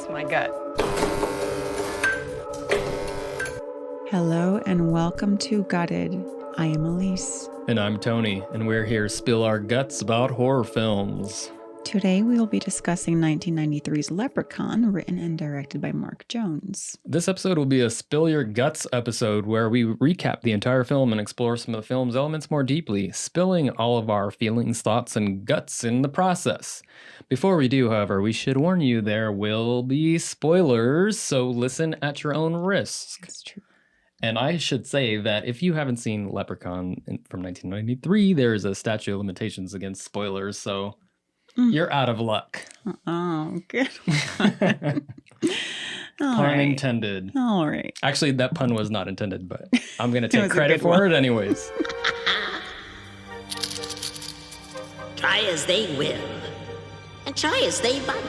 Trust my gut. Hello and welcome to Gutted. I am Aleece. And I'm Tony, and we're here to spill our guts about horror films. Today we will be discussing 1993's Leprechaun, written and directed by Mark Jones. This episode will be a Spill Your Guts episode where we recap the entire film and explore some of the film's elements more deeply, spilling all of our feelings, thoughts, and guts in the process. Before we do, however, we should warn you there will be spoilers, so listen at your own risk. That's true. And I should say that if you haven't seen Leprechaun from 1993, there is a statute of limitations against spoilers, so you're out of luck. Oh, good. Pun intended. All right. Actually, that pun was not intended, but I'm going to take was a credit good for one. it anyways. Try as they will, and try as they might.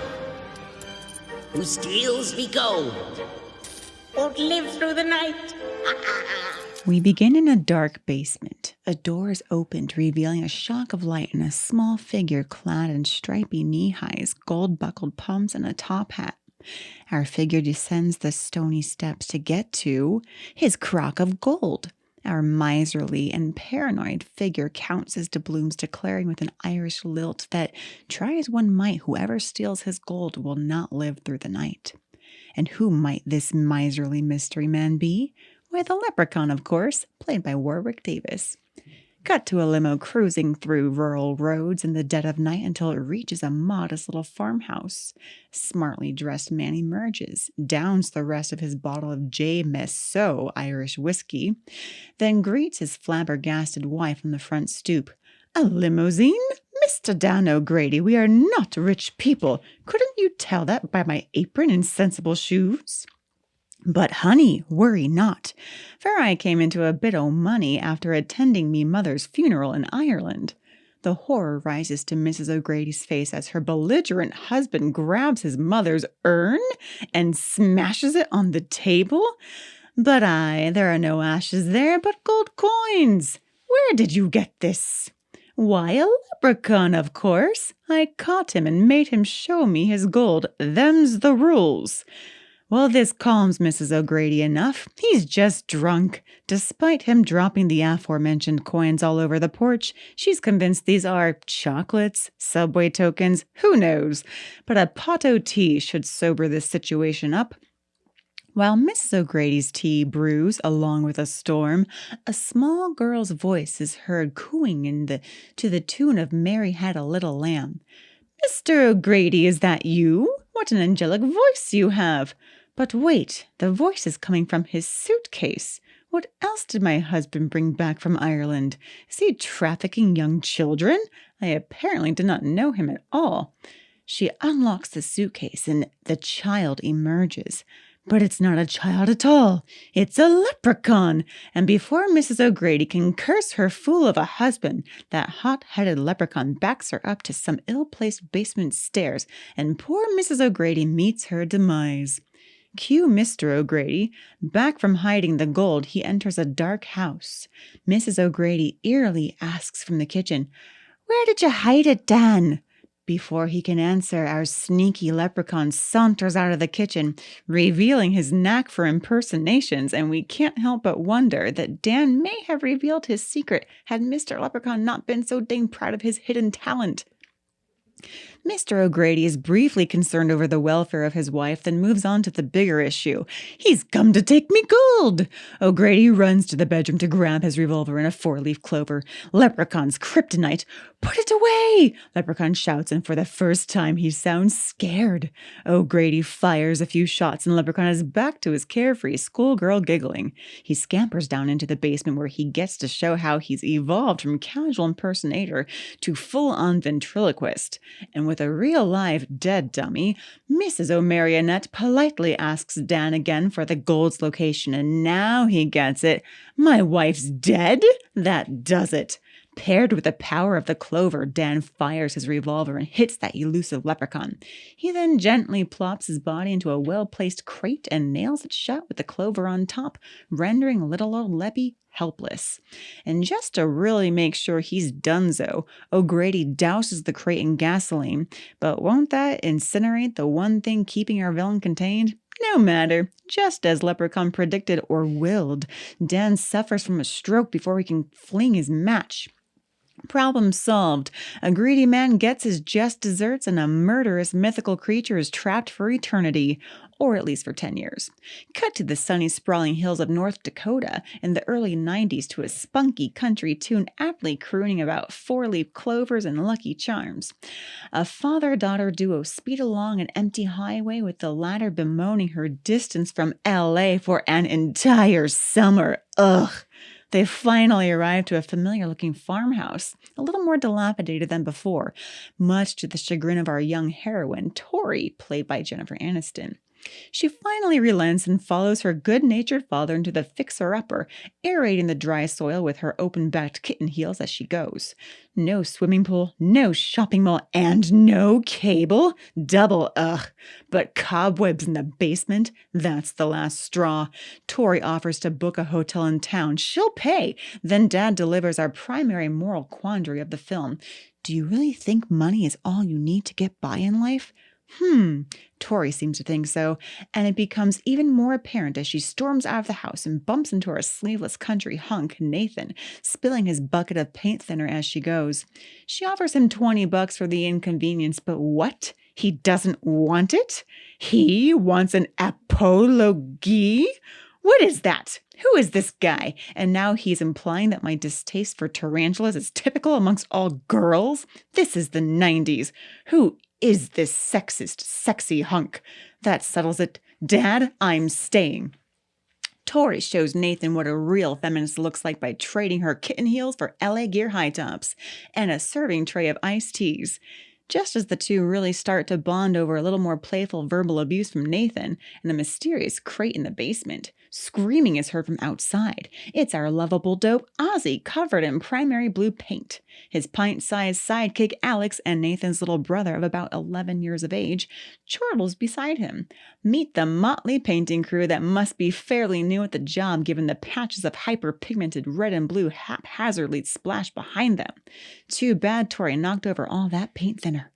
Who steals me gold won't live through the night. We begin in a dark basement. A door is opened, revealing a shock of light and a small figure clad in stripy knee-highs, gold-buckled pumps, and a top hat. Our figure descends the stony steps to get to his crock of gold. Our miserly and paranoid figure counts his doubloons, declaring with an Irish lilt that, try as one might, whoever steals his gold will not live through the night. And who might this miserly mystery man be? Why, the Leprechaun, of course, played by Warwick Davis. Cut to a limo cruising through rural roads in the dead of night until it reaches a modest little farmhouse. Smartly dressed man emerges, downs the rest of his bottle of J. Messo Irish whiskey, then greets his flabbergasted wife on the front stoop. "A limousine? Mr. Dan O'Grady, we are not rich people. Couldn't you tell that by my apron and sensible shoes? But, honey, worry not, for I came into a bit o' money after attending me mother's funeral in Ireland." The horror rises to Mrs. O'Grady's face as her belligerent husband grabs his mother's urn and smashes it on the table. "But there are no ashes there, but gold coins. Where did you get this?" "Why, a leprechaun, of course. I caught him and made him show me his gold. Them's the rules." Well, this calms Mrs. O'Grady enough. He's just drunk. Despite him dropping the aforementioned coins all over the porch, she's convinced these are chocolates, subway tokens, who knows. But a pot o' tea should sober this situation up. While Mrs. O'Grady's tea brews along with a storm, a small girl's voice is heard cooing to the tune of "Mary Had a Little Lamb." "Mr. O'Grady, is that you? What an angelic voice you have!" But wait, the voice is coming from his suitcase. What else did my husband bring back from Ireland? Is he trafficking young children? I apparently did not know him at all. She unlocks the suitcase and the child emerges. But it's not a child at all. It's a leprechaun. And before Mrs. O'Grady can curse her fool of a husband, that hot-headed leprechaun backs her up to some ill-placed basement stairs, and poor Mrs. O'Grady meets her demise. Cue Mr. O'Grady. Back from hiding the gold, he enters a dark house. Mrs. O'Grady eerily asks from the kitchen, "Where did you hide it, Dan?" Before he can answer, our sneaky leprechaun saunters out of the kitchen, revealing his knack for impersonations, and we can't help but wonder that Dan may have revealed his secret had Mr. Leprechaun not been so dang proud of his hidden talent. Mr. O'Grady is briefly concerned over the welfare of his wife, then moves on to the bigger issue. "He's come to take me gold!" O'Grady runs to the bedroom to grab his revolver and a 4-leaf clover. Leprechaun's kryptonite. "Put it away!" Leprechaun shouts, and for the first time he sounds scared. O'Grady fires a few shots, and Leprechaun is back to his carefree schoolgirl giggling. He scampers down into the basement where he gets to show how he's evolved from casual impersonator to full-on ventriloquist. And with a real live dead dummy, Mrs. O'Marionette politely asks Dan again for the gold's location, and now he gets it. "My wife's dead? That does it." Paired with the power of the clover, Dan fires his revolver and hits that elusive leprechaun. He then gently plops his body into a well-placed crate and nails it shut with the clover on top, rendering little old Leppy helpless. And just to really make sure he's donezo, O'Grady douses the crate in gasoline. But won't that incinerate the one thing keeping our villain contained? No matter. Just as Leprechaun predicted or willed, Dan suffers from a stroke before he can fling his match. Problem solved. A greedy man gets his just desserts and a murderous mythical creature is trapped for eternity. Or at least for 10 years. Cut to the sunny, sprawling hills of North Dakota in the early 90s to a spunky country tune aptly crooning about four-leaf clovers and Lucky Charms. A father-daughter duo speed along an empty highway with the latter bemoaning her distance from L.A. for an entire summer. Ugh! They finally arrive to a familiar-looking farmhouse, a little more dilapidated than before, much to the chagrin of our young heroine, Tori, played by Jennifer Aniston. She finally relents and follows her good-natured father into the fixer-upper, aerating the dry soil with her open-backed kitten heels as she goes. No swimming pool, no shopping mall, and no cable? Double ugh. But cobwebs in the basement? That's the last straw. Tori offers to book a hotel in town. She'll pay. Then Dad delivers our primary moral quandary of the film. Do you really think money is all you need to get by in life? Tori seems to think so, and it becomes even more apparent as she storms out of the house and bumps into our sleeveless country hunk, Nathan, spilling his bucket of paint thinner as she goes. She offers him $20 for the inconvenience, but what? He doesn't want it? He wants an apologie? What is that? Who is this guy? And now he's implying that my distaste for tarantulas is typical amongst all girls? This is the 90s. Who is this sexist, sexy hunk? That settles it. Dad, I'm staying. Tori shows Nathan what a real feminist looks like by trading her kitten heels for LA Gear high tops and a serving tray of iced teas. Just as the two really start to bond over a little more playful verbal abuse from Nathan and a mysterious crate in the basement, screaming is heard from outside. It's our lovable dope Ozzy covered in primary blue paint. His pint-sized sidekick Alex and Nathan's little brother of about 11 years of age chortles beside him. Meet the motley painting crew that must be fairly new at the job given the patches of hyper-pigmented red and blue haphazardly splashed behind them. Too bad Tori knocked over all that paint thinner.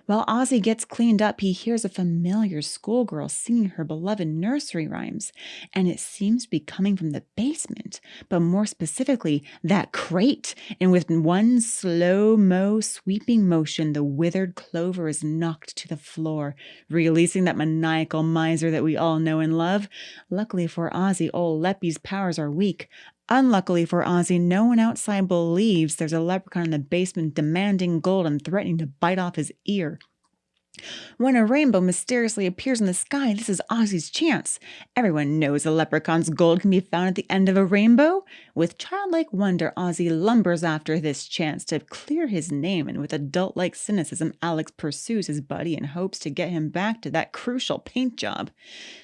While Ozzy gets cleaned up, he hears a familiar schoolgirl singing her beloved nursery rhymes, and it seems to be coming from the basement, but more specifically, that crate. And with one slow-mo sweeping motion, the withered clover is knocked to the floor, releasing that maniacal miser that we all know and love. Luckily for Ozzy, old Leppy's powers are weak. Unluckily for Ozzy, no one outside believes there's a leprechaun in the basement demanding gold and threatening to bite off his ear. When a rainbow mysteriously appears in the sky, this is Ozzy's chance. Everyone knows a leprechaun's gold can be found at the end of a rainbow. With childlike wonder, Ozzy lumbers after this chance to clear his name, and with adult-like cynicism, Alex pursues his buddy in hopes to get him back to that crucial paint job.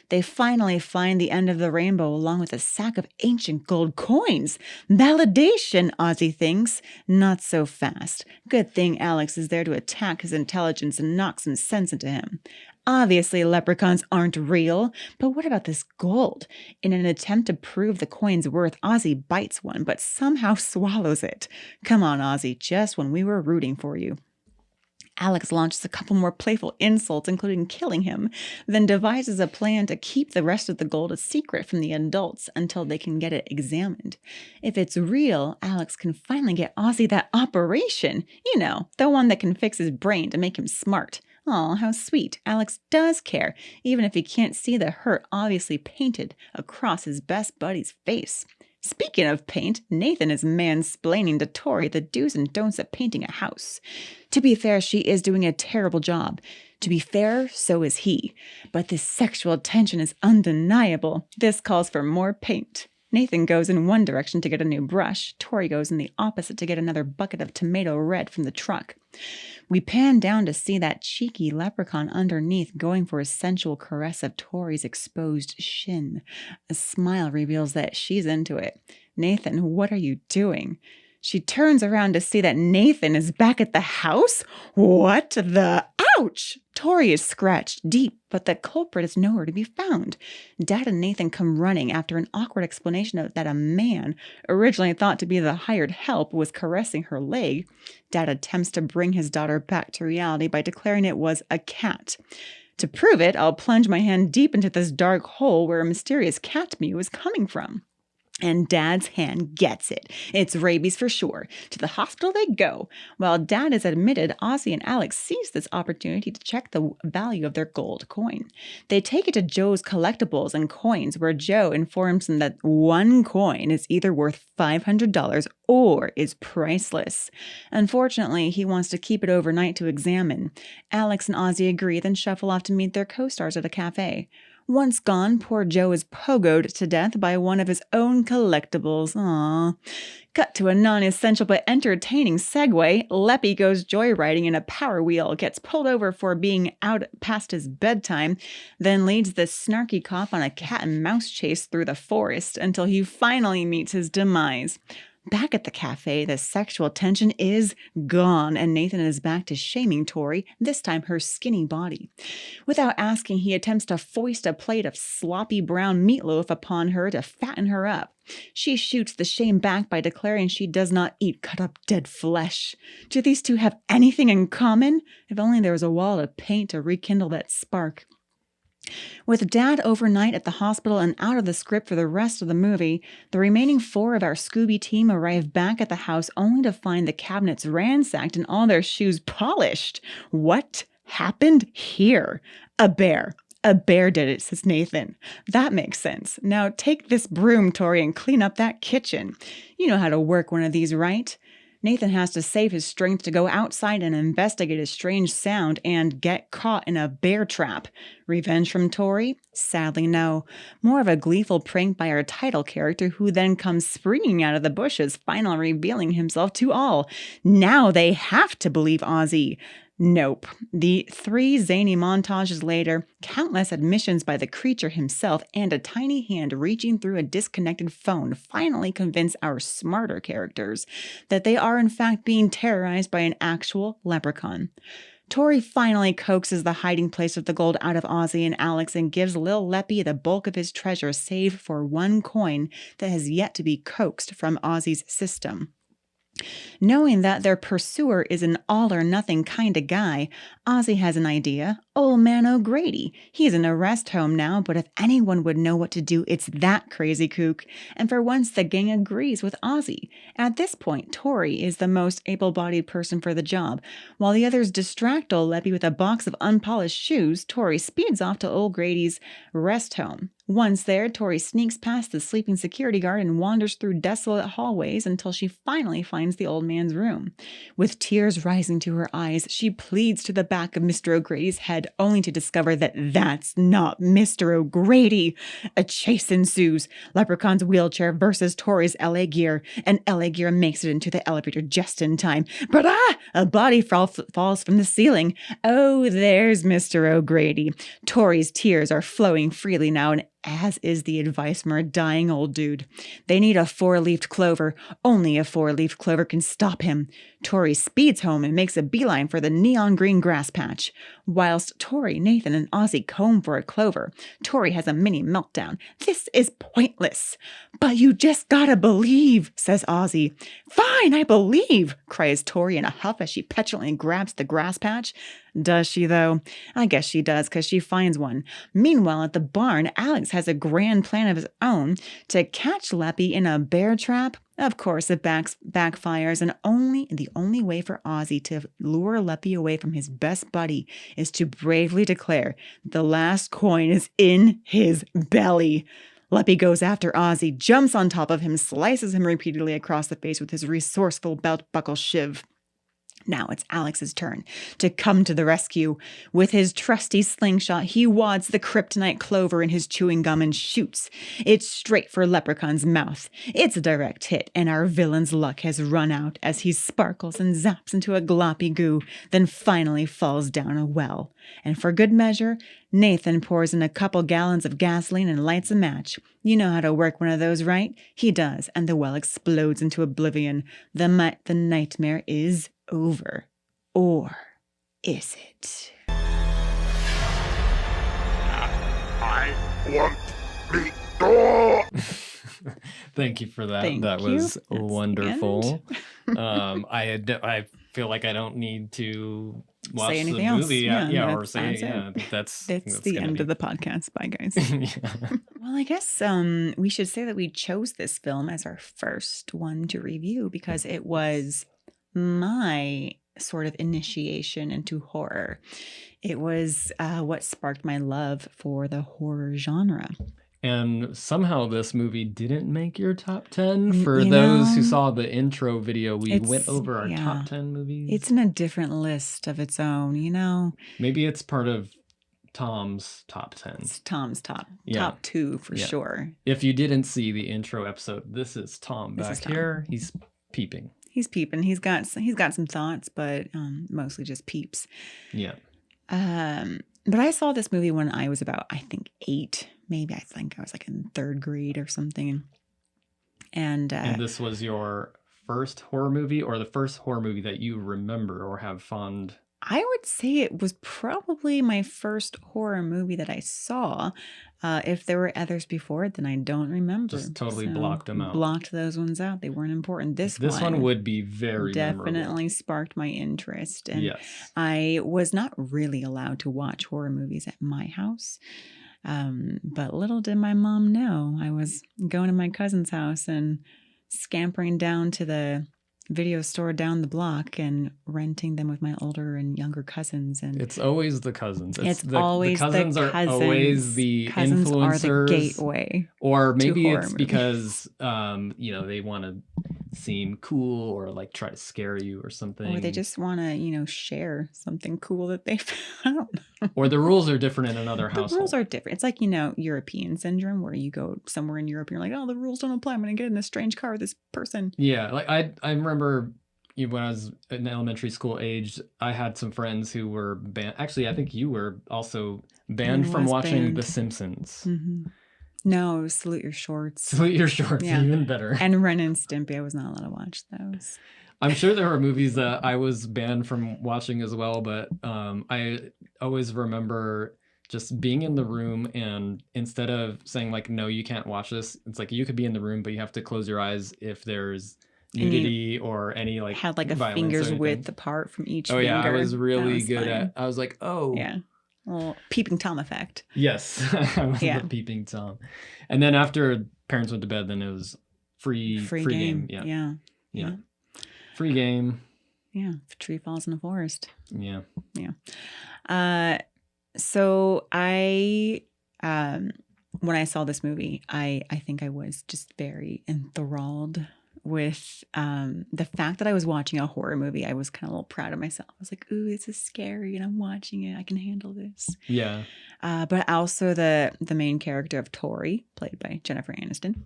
They finally find the end of the rainbow along with a sack of ancient gold coins. Validation, Ozzy thinks. Not so fast. Good thing Alex is there to attack his intelligence and knock some sense into him. Obviously, leprechauns aren't real, but what about this gold? In an attempt to prove the coin's worth, Ozzy bites one, but somehow swallows it. Come on, Ozzy, just when we were rooting for you. Alex launches a couple more playful insults, including killing him, then devises a plan to keep the rest of the gold a secret from the adults until they can get it examined. If it's real, Alex can finally get Ozzy that operation. You know, the one that can fix his brain to make him smart. Aw, how sweet. Alex does care, even if he can't see the hurt obviously painted across his best buddy's face. Speaking of paint, Nathan is mansplaining to Tori the do's and don'ts of painting a house. To be fair, she is doing a terrible job. To be fair, so is he. But this sexual tension is undeniable. This calls for more paint. Nathan goes in one direction to get a new brush. Tori goes in the opposite to get another bucket of tomato red from the truck. We pan down to see that cheeky leprechaun underneath going for a sensual caress of Tori's exposed shin. A smile reveals that she's into it. Nathan, what are you doing? She turns around to see that Nathan is back at the house. What the... Ouch! Tori is scratched deep, but the culprit is nowhere to be found. Dad and Nathan come running after an awkward explanation that a man, originally thought to be the hired help, was caressing her leg. Dad attempts to bring his daughter back to reality by declaring it was a cat. To prove it, I'll plunge my hand deep into this dark hole where a mysterious cat mew is coming from. And Dad's hand gets it. It's rabies for sure. To the hospital they go. While Dad is admitted, Ozzy and Alex seize this opportunity to check the value of their gold coin. They take it to Joe's Collectibles and Coins, where Joe informs them that one coin is either worth $500 or is priceless. Unfortunately, he wants to keep it overnight to examine. Alex and Ozzy agree, then shuffle off to meet their co-stars at a cafe. Once gone, poor Joe is pogoed to death by one of his own collectibles. Aww. Cut to a non-essential but entertaining segue. Leppy goes joyriding in a Power Wheel, gets pulled over for being out past his bedtime, then leads the snarky cop on a cat and mouse chase through the forest until he finally meets his demise. Back at the cafe, the sexual tension is gone, and Nathan is back to shaming Tori, this time her skinny body. Without asking, he attempts to foist a plate of sloppy brown meatloaf upon her to fatten her up. She shoots the shame back by declaring she does not eat cut-up dead flesh. Do these two have anything in common? If only there was a wall of paint to rekindle that spark. With Dad overnight at the hospital and out of the script for the rest of the movie, the remaining 4 of our Scooby team arrive back at the house only to find the cabinets ransacked and all their shoes polished. What happened here? A bear. A bear did it, says Nathan. That makes sense. Now take this broom, Tori, and clean up that kitchen. You know how to work one of these, right? Nathan has to save his strength to go outside and investigate a strange sound and get caught in a bear trap. Revenge from Tori? Sadly, no. More of a gleeful prank by our title character, who then comes springing out of the bushes, finally revealing himself to all. Now they have to believe Ozzy. Nope. The 3 zany montages later, countless admissions by the creature himself, and a tiny hand reaching through a disconnected phone finally convince our smarter characters that they are in fact being terrorized by an actual leprechaun. Tori finally coaxes the hiding place of the gold out of Ozzy and Alex and gives Lil Leppy the bulk of his treasure, save for one coin that has yet to be coaxed from Ozzy's system. Knowing that their pursuer is an all-or-nothing kind of guy, Ozzy has an idea. Old man O'Grady. He's in a rest home now, but if anyone would know what to do, it's that crazy kook. And for once, the gang agrees with Ozzy. At this point, Tori is the most able-bodied person for the job. While the others distract old Leppy with a box of unpolished shoes, Tori speeds off to O'Grady's rest home. Once there, Tori sneaks past the sleeping security guard and wanders through desolate hallways until she finally finds the old man's room. With tears rising to her eyes, she pleads to the back of Mr. O'Grady's head, only to discover that that's not Mr. O'Grady. A chase ensues. Leprechaun's wheelchair versus Tori's LA Gear, and LA Gear makes it into the elevator just in time. But a body falls from the ceiling. Oh, there's Mr. O'Grady. Tori's tears are flowing freely now, and as is the advice from our dying old dude. They need a 4-leafed clover. Only a 4-leafed clover can stop him. Tori speeds home and makes a beeline for the neon green grass patch. Whilst Tori, Nathan, and Ozzy comb for a clover, Tori has a mini meltdown. This is pointless. But you just gotta believe, says Ozzy. Fine, I believe, cries Tori in a huff as she petulantly grabs the grass patch. Does she, though? I guess she does, because she finds one. Meanwhile, at the barn, Alex has a grand plan of his own to catch Leppy in a bear trap. Of course, it backfires, and the only way for Ozzy to lure Leppy away from his best buddy is to bravely declare the last coin is in his belly. Leppy goes after Ozzy, jumps on top of him, slices him repeatedly across the face with his resourceful belt buckle shiv. Now it's Alex's turn to come to the rescue. With his trusty slingshot, he wads the kryptonite clover in his chewing gum and shoots. It's straight for Leprechaun's mouth. It's a direct hit, and our villain's luck has run out as he sparkles and zaps into a gloppy goo, then finally falls down a well. And for good measure, Nathan pours in a couple gallons of gasoline and lights a match. You know how to work one of those, right? He does, and the well explodes into oblivion. The nightmare is over. Or is it? I want meat door. Thank you for that. Thank that you. was That's the wonderful. I feel like I don't need to watch Say the anything else. movie. Yeah, Or say that's yeah. it. That's That's the gonna end be... of the podcast. Bye, guys. Yeah. Well, I guess we should say that we chose this film as our first one to review because it was my sort of initiation into horror. It was what sparked my love for the horror genre. And somehow this movie didn't make your top 10. For You those who know, saw the intro video, we went it's- over our yeah. top 10 movies. It's in a different list of its own, you know? Maybe it's part of Tom's top 10. It's Tom's top Yeah. 2 for Yeah. sure. If you didn't see the intro episode, this is Tom This back is Tom. here. He's peeping. He's peeping. He's got some thoughts, but mostly just peeps. Yeah. But I saw this movie when I was about, I think, 8. Maybe I think I was like in 3rd grade or something. And this was your first horror movie, or the first horror movie that you remember or have fond? I would say it was probably my first horror movie that I saw. If there were others before it, then I don't remember. Just totally So, blocked them out. Blocked those ones out. They weren't important. This one would be very definitely memorable. sparked my interest. And Yes. I was not really allowed to watch horror movies at my house. But little did my mom know, I was going to my cousin's house and scampering down to the video store down the block and renting them with my older and younger cousins. And It's always the cousins. it's always the cousins the are always the cousins influencers. are the gateway. Or maybe horror it's movies. because they want to seem cool or like try to scare you or something. Or they just want to, share something cool that they found. Or the rules are different in another The household. rules are different. It's like, European syndrome where you go somewhere in Europe and you're like, oh, the rules don't apply. I'm going to get in this strange car with this person. Yeah, like I remember when I was in elementary school age, I had some friends who were banned. Actually, I think you were also banned I from was watching banned. The Simpsons. Mm-hmm. No, it was Salute Your Shorts. Salute Your Shorts, Yeah. even better. And Ren and Stimpy. I was not allowed to watch those. I'm sure there were movies that I was banned from watching as well, but I always remember just being in the room, and instead of saying like, no, you can't watch this, it's like you could be in the room, but you have to close your eyes if there's nudity or any like Had like a violence or finger's anything. width apart from each Oh finger. yeah, I was really was good fine. at. I was like, oh Yeah. Well, peeping Tom effect. yes, I was Yeah. the peeping Tom. And then after parents went to bed, then it was free game. Yeah. Yeah. Free game. Yeah. If a tree falls in the forest. Yeah. So I when I saw this movie, I think I was just very enthralled with the fact that I was watching a horror movie. I was kind of a little proud of myself. I was like, ooh, this is scary and I'm watching it. I can handle this. Yeah. But also the main character of Tori, played by Jennifer Aniston.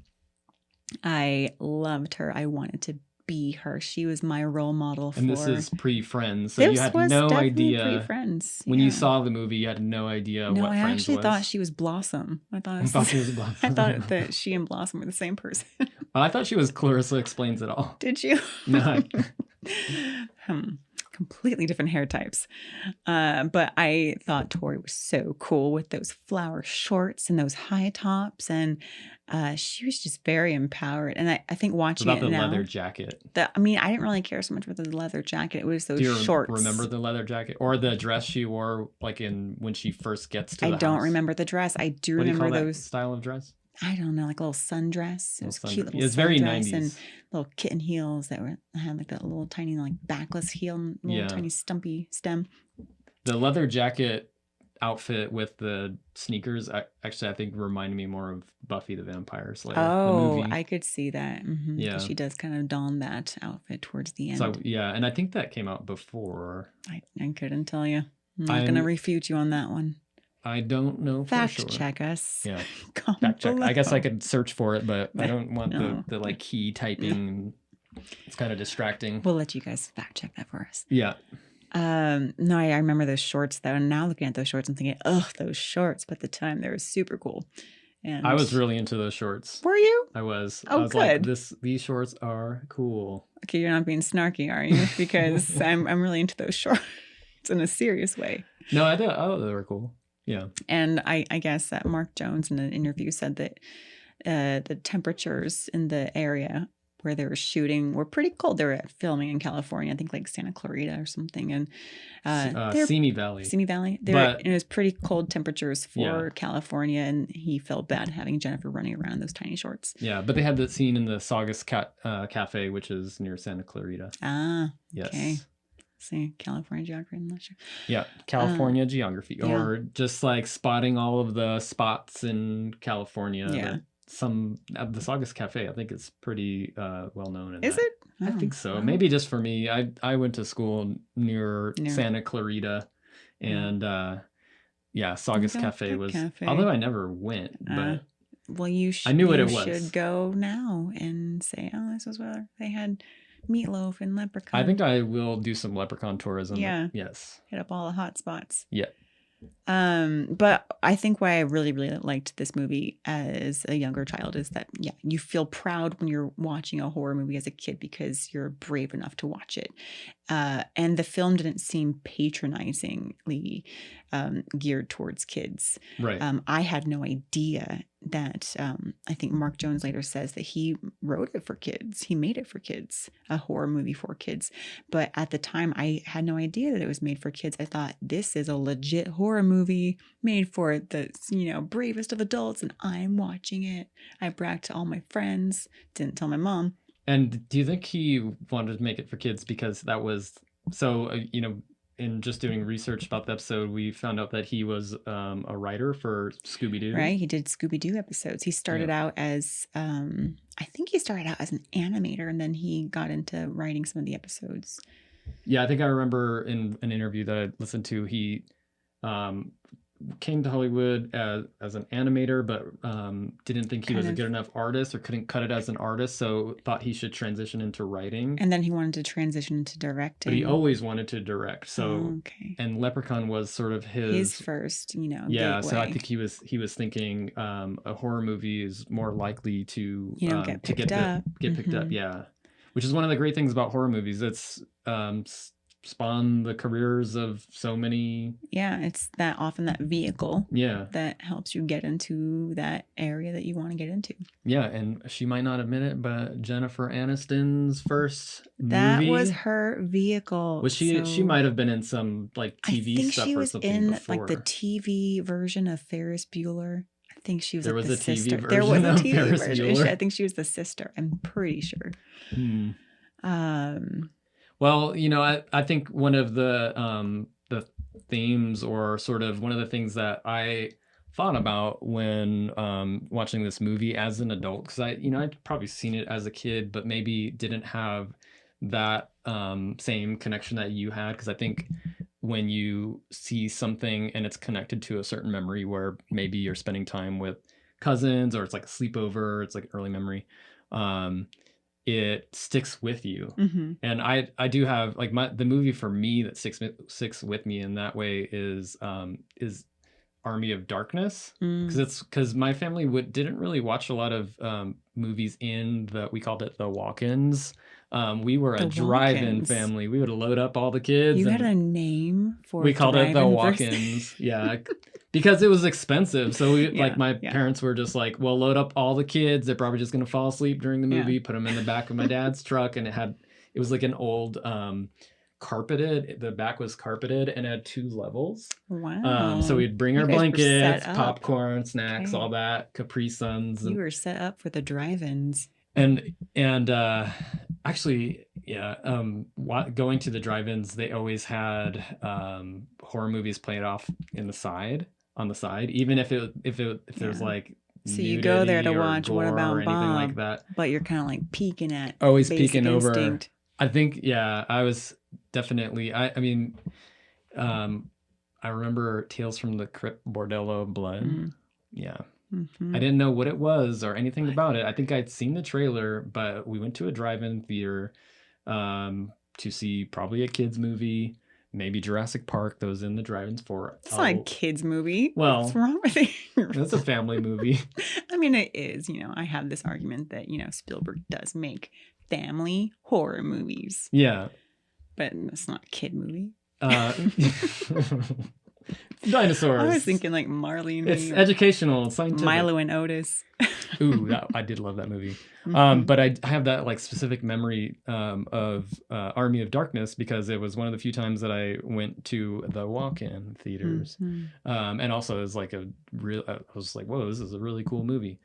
I loved her. I wanted to be her. She was my role model for... And this is pre-Friends, so This you had was no definitely idea. pre-Friends. When you yeah. saw the movie, you had no idea No, what I Friends actually was. thought she was Blossom. I thought, I thought she was Blossom. I thought that she and Blossom were the same person. Well, I thought she was Clarissa Explains It All. Did you? No. Completely different hair types. But I thought Tori was so cool with those flower shorts and those high tops. And she was just very empowered. And I think watching About it the now... leather jacket. I didn't really care so much about the leather jacket. It was those Do you shorts. remember the leather jacket? Or the dress she wore like when she first gets to the I don't house? remember the dress. I do What do you remember call those... that style of dress? I don't know, like a little sundress. It was Little cute sundress. little It's very sundress 90s. and little kitten heels that had like that little tiny like backless heel and little Yeah. tiny stumpy stem. The leather jacket outfit with the sneakers actually I think reminded me more of Buffy the Vampire Slayer. The Oh, movie. I could see that. Mm-hmm. Yeah. She does kind of don that outfit towards the end. So yeah, and I think that came out before. I couldn't tell you. I'm not going to refute you on that one. I don't know for Fact sure. check us. Yeah. Comment Fact check. I guess I below. could search for it, but I don't want No. the like key typing. It's kind of distracting. We'll let you guys fact check that for us. Yeah. No, I remember those shorts though. And now looking at those shorts, I'm thinking, ugh, those shorts. But at the time, they were super cool. And I was really into those shorts. Were you? I was. Oh, I was like, good. these shorts are cool. Okay, you're not being snarky, are you? Because I'm really into those shorts in a serious way. No, I thought they were cool. Yeah. And I guess that Mark Jones in an interview said that the temperatures in the area where they were shooting were pretty cold. They were filming in California, I think like Santa Clarita or something. And Simi Valley. Simi Valley. It was pretty cold temperatures for California, and he felt bad having Jennifer running around in those tiny shorts. Yeah, but they had that scene in the Saugus Cafe, which is near Santa Clarita. Ah, yes. Okay. See, California geography, I'm not sure. Yeah, California geography, or just like spotting all of the spots in California. Yeah. The Saugus Cafe, I think it's pretty well known. Is it? I think so. Maybe just for me. I went to school near Santa Clarita, and Saugus Cafe was. Although I never went, but well, I knew what it was. You should go now and say, "Oh, this was where they had meatloaf and Leprechaun." I think I will do some Leprechaun tourism. Yeah. Yes. Hit up all the hot spots. Yeah. But I think why I really, really liked this movie as a younger child is that, you feel proud when you're watching a horror movie as a kid because you're brave enough to watch it. And the film didn't seem patronizingly geared towards kids. Right. I had no idea that I think Mark Jones later says that he wrote it for kids. He made it for kids, a horror movie for kids. But at the time, I had no idea that it was made for kids. I thought this is a legit horror movie made for the bravest of adults, and I'm watching it. I bragged to all my friends, didn't tell my mom. And do you think he wanted to make it for kids because that was so? In just doing research about the episode, we found out that he was a writer for Scooby-Doo. Right, he did Scooby-Doo episodes. He started out as, I think he started out as an animator, and then he got into writing some of the episodes. Yeah, I think I remember in an interview that I listened to, he came to Hollywood as an animator, but didn't think he was a good enough artist or couldn't cut it as an artist, so thought he should transition into writing. And then he wanted to transition into directing. But he always wanted to direct. So and Leprechaun was sort of his first, Yeah, gateway. So I think he was thinking a horror movie is more likely to get picked up. Get picked up, yeah. Which is one of the great things about horror movies. It's spawn the careers of so many. Yeah, it's often that vehicle that helps you get into that area that you want to get into. Yeah, and she might not admit it, but Jennifer Aniston's first that movie was her vehicle. Was she might have been in some like TV stuff or something in before. like the TV version of Ferris Bueller. I think she was there was the a sister. TV version there was a TV Ferris version. Bueller. I think she was the sister. I'm pretty sure. Well, I think one of the themes, or sort of one of the things that I thought about when watching this movie as an adult, because I'd probably seen it as a kid, but maybe didn't have that same connection that you had, because I think when you see something and it's connected to a certain memory, where maybe you're spending time with cousins, or it's like a sleepover, it's like early memory, it sticks with you. And I do have like the movie for me that sticks with me in that way is Army of Darkness, because my family didn't really watch a lot of movies we called it the walk-ins. We were a drive-in family. We would load up all the kids. You had a name for we called it the walk-ins. Yeah, because it was expensive. So my parents were just like, well, load up all the kids. They're probably just gonna fall asleep during the movie. Put them in the back of my dad's truck, and it was like an old carpeted. The back was carpeted and had 2 levels. Wow. So we'd bring our blankets, popcorn, snacks, all that, Capri Suns. You were set up for the drive-ins. And actually, going to the drive-ins, they always had horror movies played off on the side, even if there's like. So you go there to watch What About Bob, like that. But you're kind of like peeking at always Basic peeking Instinct. over. I think I was definitely. I remember Tales from the Crypt, Bordello of Blood. Yeah. I didn't know what it was or anything about it. I think I'd seen the trailer, but we went to a drive-in theater to see probably a kids movie, maybe Jurassic Park. Those in the drive-ins for. It's not a kids movie. Well, what's wrong with it? It's a family movie. I mean, it is. I have this argument that Spielberg does make family horror movies. Yeah, but it's not a kid movie. Dinosaurs. I was thinking like Marley and It's Me, educational, scientific. Milo and Otis. Ooh, I did love that movie. Mhm. But I have that like specific memory of Army of Darkness because it was one of the few times that I went to the walk-in theaters, Mhm. and also it was like I was like, whoa, this is a really cool movie.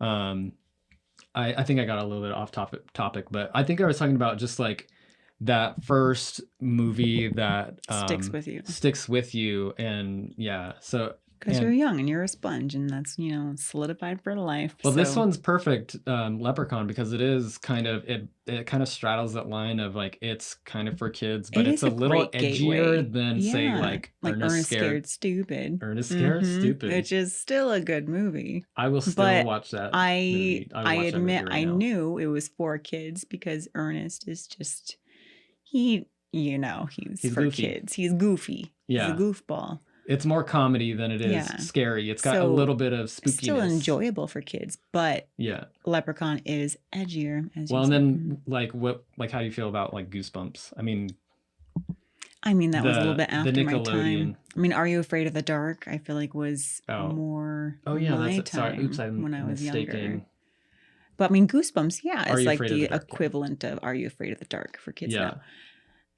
I think I got a little bit off topic, but I think I was talking about just like that first movie that sticks with you, and yeah, so. Because you're young and you're a sponge, and that's, solidified for life. Well, this one's perfect, Leprechaun, because it is kind of it kind of straddles that line of like it's kind of for kids, but it's a little edgier than say like Ernest Scared Stupid. Ernest Scared Stupid, which is still a good movie. I will still watch that. I admit right I now. knew it was for kids because Ernest is just he's for goofy. kids. He's goofy. Yeah. He's a goofball. It's more comedy than it is scary. It's got a little bit of spookiness. Still enjoyable for kids, but yeah, Leprechaun is edgier. And then how do you feel about like Goosebumps? I mean, that was a little bit after my time. I mean, Are You Afraid of the Dark? I feel like was more my time when I was younger. But I mean, Goosebumps, it's like the equivalent of Are You Afraid of the Dark for kids now.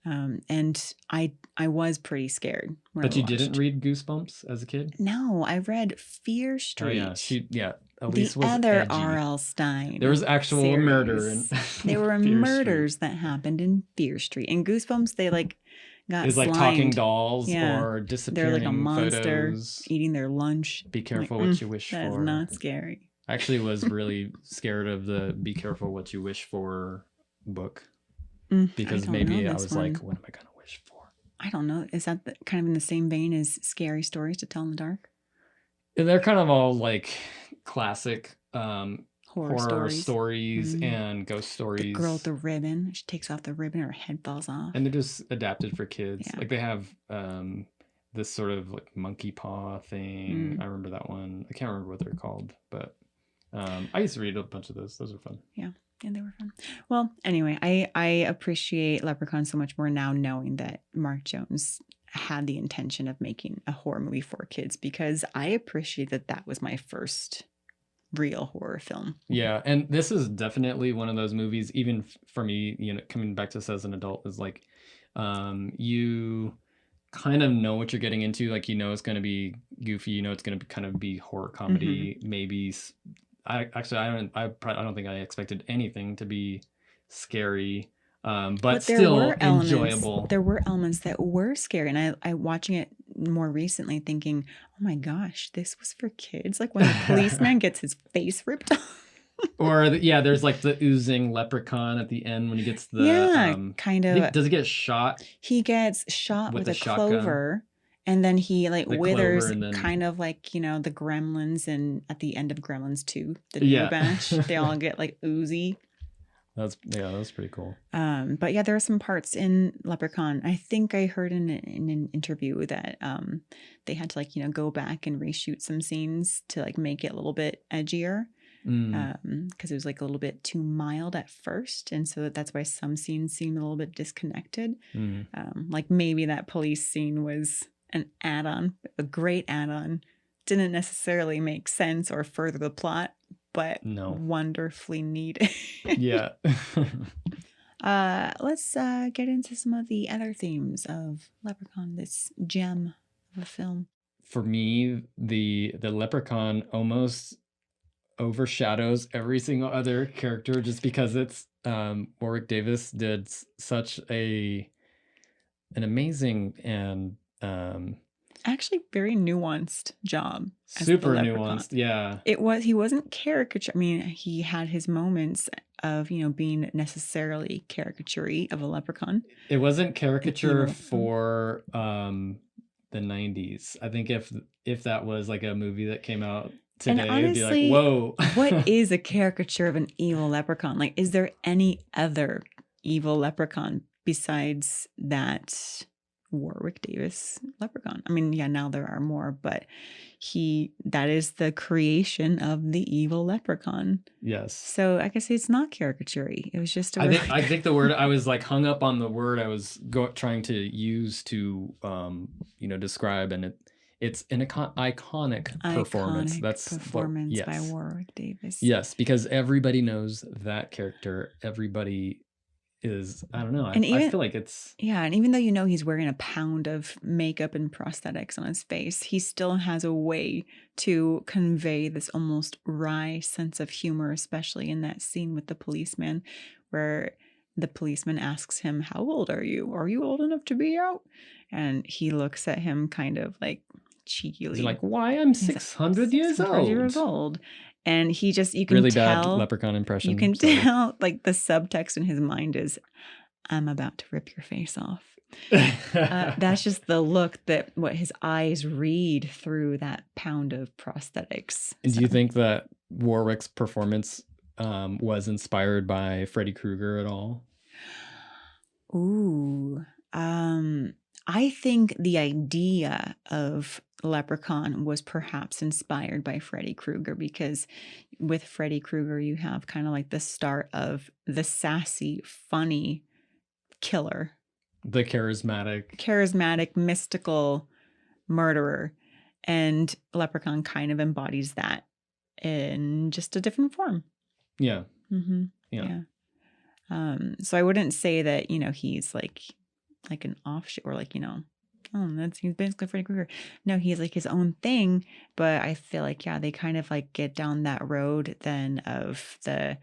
And I was pretty scared. But you didn't read Goosebumps as a kid? No, I read Fear Street. Oh yeah, Aleece was other edgy. R.L. Stein. There was actual series. murder in there were murders that happened in Fear Street. In Goosebumps, they got it was like talking dolls or disappearing They're like a monster photos. Eating their lunch. Be careful what you wish for. That is not scary. I actually was really scared of the Be Careful What You Wish For book. Because maybe I was like, what am I going to wish for? I don't know. Is that kind of in the same vein as Scary Stories to Tell in the Dark? And they're kind of all like classic horror stories Mm-hmm. and ghost stories. The girl with the ribbon. She takes off the ribbon, her head falls off. And they're just adapted for kids. Yeah. Like they have this sort of like monkey paw thing. I remember that one. I can't remember what they're called, but I used to read a bunch of those. Those are fun. Yeah. Yeah, they were fun. Well, anyway, I appreciate Leprechaun so much more now knowing that Mark Jones had the intention of making a horror movie for kids, because I appreciate that was my first real horror film. Yeah, and this is definitely one of those movies, even for me, coming back to this as an adult, is like you kind of know what you're getting into. Like, it's going to be goofy, it's going to kind of be horror comedy, maybe. I don't think I expected anything to be scary, but still enjoyable. There were elements that were scary, and I watching it more recently, thinking, "Oh my gosh, this was for kids!" Like when the policeman gets his face ripped off. Or there's like the oozing leprechaun at the end when he gets the kind of. Does he get shot? He gets shot with a clover. And then he withers, kind of like, the Gremlins, and at the end of Gremlins 2, the new batch, they all get oozy. That was pretty cool. But yeah, there are some parts in Leprechaun. I think I heard in an interview that they had to go back and reshoot some scenes to make it a little bit edgier. Because it was a little bit too mild at first, and so that's why some scenes seem a little bit disconnected. Maybe that police scene was an add-on, a great add-on. Didn't necessarily make sense or further the plot, but wonderfully needed. Yeah. Let's get into some of the other themes of Leprechaun, this gem of a film. For me, the Leprechaun almost overshadows every single other character just because it's Warwick Davis did such an amazing and actually very nuanced job. Super nuanced, yeah. He wasn't caricature. I mean, he had his moments of being necessarily caricature-y of a leprechaun. It wasn't caricature for the 90s. I think if that was a movie that came out today, and honestly, it'd be whoa. What is a caricature of an evil leprechaun? Is there any other evil leprechaun besides that Warwick Davis Leprechaun. I mean, yeah, now there are more, but that is the creation of the evil leprechaun. Yes. So I guess it's not caricature-y. It was just I think the word, I was like hung up on the word I was trying to use to describe, and it's an iconic performance. That's performance by Warwick Davis. Yes, because everybody knows that character. Everybody is, I don't know. I feel like it's... Yeah, and even though he's wearing a pound of makeup and prosthetics on his face, he still has a way to convey this almost wry sense of humor, especially in that scene with the policeman where the policeman asks him, "How old are you? Are you old enough to be out?" And he looks at him kind of like cheekily. He's like, "Why? I'm 600 years old. And he just, you can really tell, bad leprechaun impression. You can tell, like, the subtext in his mind is, "I'm about to rip your face off." That's just the look what his eyes read through that pound of prosthetics. And do you think that Warwick's performance was inspired by Freddy Krueger at all? Ooh, I think the idea of Leprechaun was perhaps inspired by Freddy Krueger, because with Freddy Krueger, you have kind of like the start of the sassy, funny killer. The charismatic, mystical murderer. And Leprechaun kind of embodies that in just a different form. Yeah. Mm-hmm. Yeah. So I wouldn't say that, he's like an offshoot, or like, he's basically Freddy Krueger. No, he's like his own thing. But I feel like, yeah, they kind of like get down that road then of the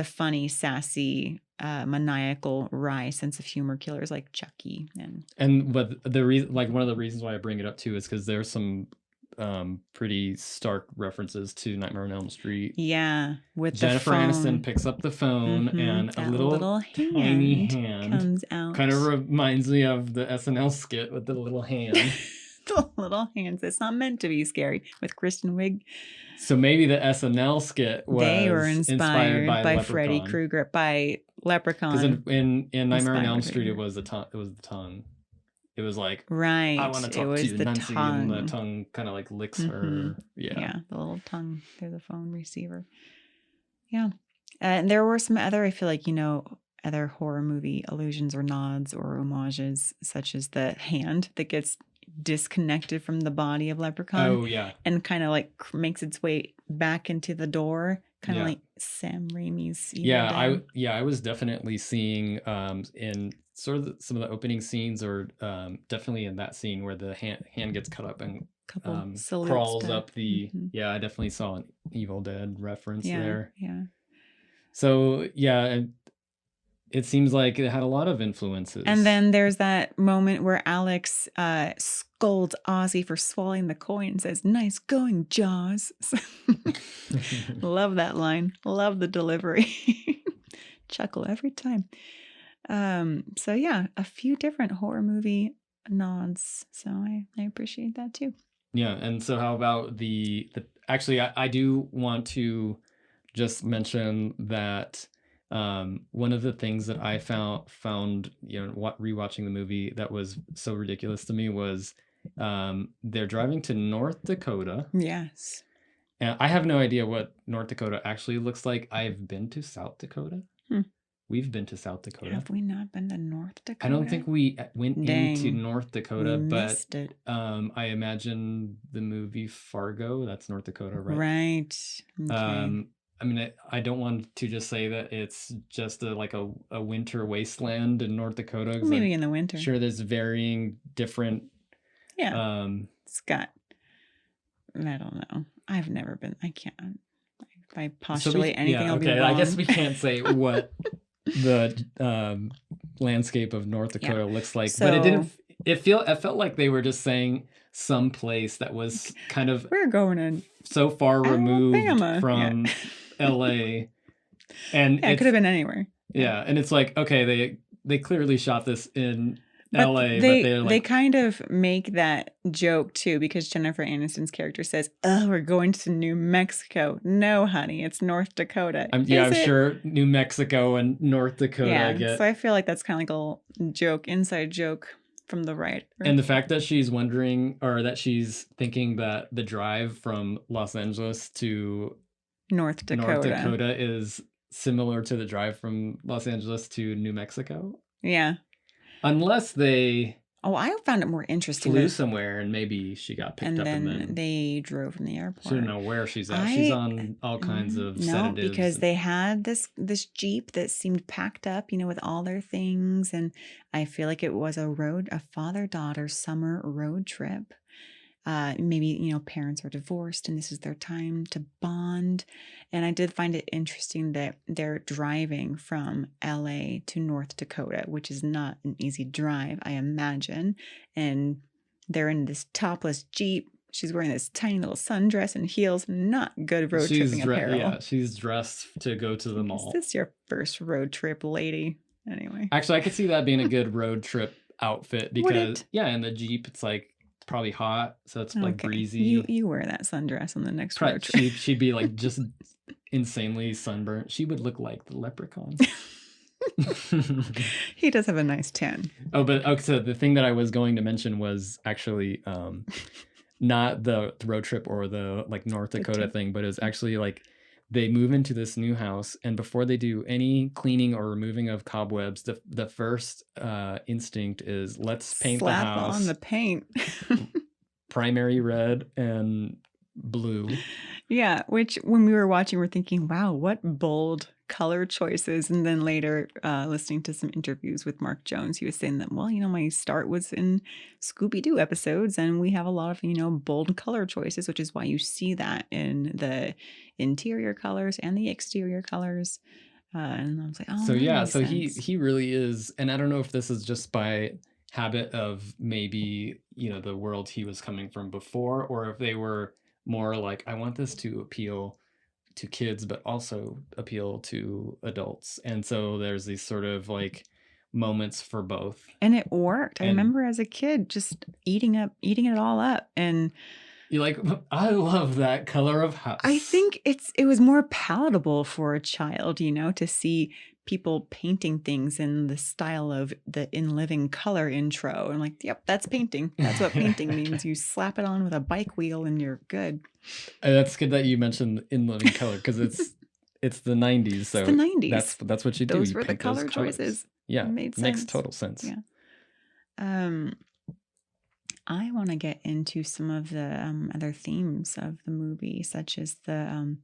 funny, sassy, maniacal, wry sense of humor killers like Chucky. But the reason, like, one of the reasons why I bring it up too is because there's some pretty stark references to Nightmare on Elm Street. Yeah, with Jennifer the phone. Aniston picks up the phone, and that a little tiny hand comes out. Kind of reminds me of the SNL skit with the little hand. The little hands. It's not meant to be scary with Kristen Wiig. So maybe the SNL skit was they were inspired by Freddy Krueger, by Leprechaun. Because in Nightmare on Elm Street, it was the tongue. It was like, right. I want to talk to you, Nancy, and the tongue kind of like licks her. Yeah, the little tongue through the phone receiver. Yeah. And there were some other, I feel like, other horror movie allusions or nods or homages, such as the hand that gets disconnected from the body of Leprechaun. Oh, yeah. And kind of like makes its way back into the door. Kind of like Sam Raimi's Evil Dead. I was definitely seeing in sort of some of the opening scenes, or definitely in that scene where the hand gets cut up and crawls up the... Yeah, I definitely saw an Evil Dead reference there. Yeah. So, yeah, it seems like it had a lot of influences. And then there's that moment where Alex scolds Ozzy for swallowing the coin and says, "Nice going, Jaws." Love that line. Love the delivery. Chuckle every time. So yeah, a few different horror movie nods. So I appreciate that too. Yeah, and so how about actually, I do want to just mention that one of the things that I found rewatching the movie that was so ridiculous to me was they're driving to North Dakota. Yes. And I have no idea what North Dakota actually looks like. I've been to South Dakota. We've been to South Dakota. Have we not been to North Dakota? I don't think we went into North Dakota, but it. I imagine the movie Fargo, that's North Dakota, right? Right. Okay. I mean, I don't want to just say that it's just a winter wasteland in North Dakota. Maybe in the winter. Sure, there's varying different... Yeah. Scott. I don't know. I've never been. I can't. If I postulate anything, I'll be wrong. I guess we can't say what the landscape of North Dakota looks like. So, but it didn't... It felt like they were just saying some place that was kind of... We're going in so far removed from... LA, and it could have been anywhere. Yeah, and it's like, okay, they clearly shot this in LA, but they're like, they kind of make that joke too, because Jennifer Aniston's character says, "Oh, we're going to New Mexico." No, honey, it's North Dakota. I'm sure New Mexico and North Dakota. Yeah, so I feel like that's kind of like a little joke, inside joke from the right. And the fact that she's wondering, or that she's thinking that the drive from Los Angeles to North Dakota. is similar to the drive from Los Angeles to New Mexico. Yeah. Unless they Oh, I found it more interesting. flew somewhere and maybe she got picked up and then they drove from the airport. She didn't know where she's at. She's on all kinds of sedatives. No, because they had this Jeep that seemed packed up, with all their things. And I feel like it was a father-daughter summer road trip. Maybe, parents are divorced and this is their time to bond. And I did find it interesting that they're driving from LA to North Dakota, which is not an easy drive, I imagine. And they're in this topless Jeep. She's wearing this tiny little sundress and heels. Not good road tripping apparel. Yeah, she's dressed to go to the mall. Is this your first road trip, lady? Anyway. Actually, I could see that being a good road trip outfit because, in the Jeep, it's like probably hot, so it's like breezy. You wear that sundress on the next road trip. She'd be like just insanely sunburnt. She would look like the Leprechaun. He does have a nice tan. So the thing that I was going to mention was actually not the road trip or the like North Dakota thing, but it was actually like they move into this new house, and before they do any cleaning or removing of cobwebs, the first instinct is let's paint the house. Slap on the paint. Primary red and blue. Yeah, which when we were watching, we're thinking, wow, what bold color choices. And then later, listening to some interviews with Mark Jones, he was saying that, well, my start was in Scooby-Doo episodes, and we have a lot of, bold color choices, which is why you see that in the interior colors and the exterior colors. And I was like, oh, so he really is. And I don't know if this is just by habit of maybe, the world he was coming from before, or if they were more like, I want this to appeal to kids, but also appeal to adults. And so there's these sort of like moments for both. And it worked. I remember as a kid just eating it all up. And you're like, I love that color of house. I think it was more palatable for a child, to see people painting things in the style of the In Living Color intro. I'm like, yep, that's painting. That's what painting means. You slap it on with a bike wheel and you're good. That's good that you mentioned In Living Color because it's the 90s. So it's the 90s. That's what you do. Those you were the color choices. Yeah, makes total sense. Yeah. I want to get into some of the other themes of the movie, such as the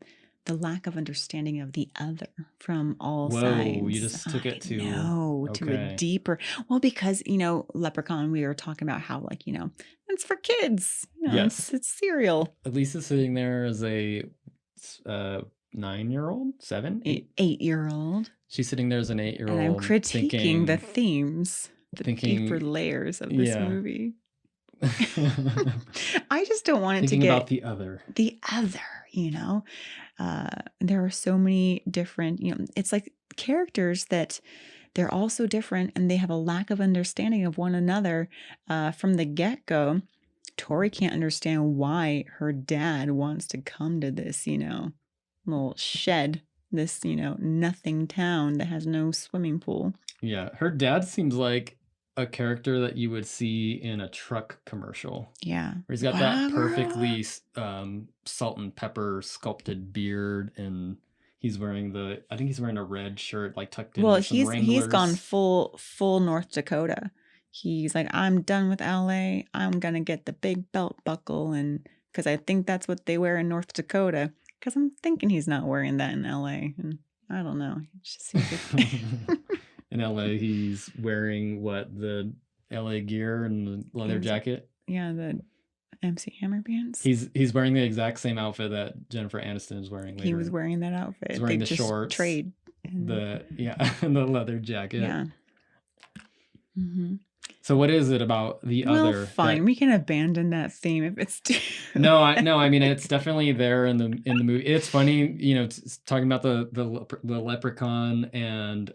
lack of understanding of the other from all sides. Whoa, you just took it to... to a deeper... Well, because, Leprechaun, we were talking about how, like, it's for kids. Yes. It's cereal. Elise is sitting there as a 9-year-old? 7? 8? 8-year-old. She's sitting there as an 8-year-old. And I'm critiquing the themes, the deeper layers of this movie. I just don't want it to get about the other. The other, there are so many different, it's like characters that they're all so different and they have a lack of understanding of one another from the get-go. Tori can't understand why her dad wants to come to this, little shed, this, nothing town that has no swimming pool. Yeah, her dad seems like a character that you would see in a truck commercial. Yeah. Where he's got that perfectly salt and pepper sculpted beard, and he's wearing a red shirt like tucked in with some Wranglers. He's gone full North Dakota. He's like, I'm done with LA. I'm going to get the big belt buckle, and because I think that's what they wear in North Dakota. Because I'm thinking he's not wearing that in LA. And I don't know. It just seems in LA, he's wearing the LA gear and the leather jacket. Yeah, the MC Hammer pants. He's wearing the exact same outfit that Jennifer Aniston is wearing later. He was wearing that outfit. He's wearing the shorts. Trade. And the leather jacket. Yeah. Mm-hmm. So what is it about the other? Fine, we can abandon that theme if it's too... No, I mean it's definitely there in the movie. It's funny, talking about the Leprechaun, and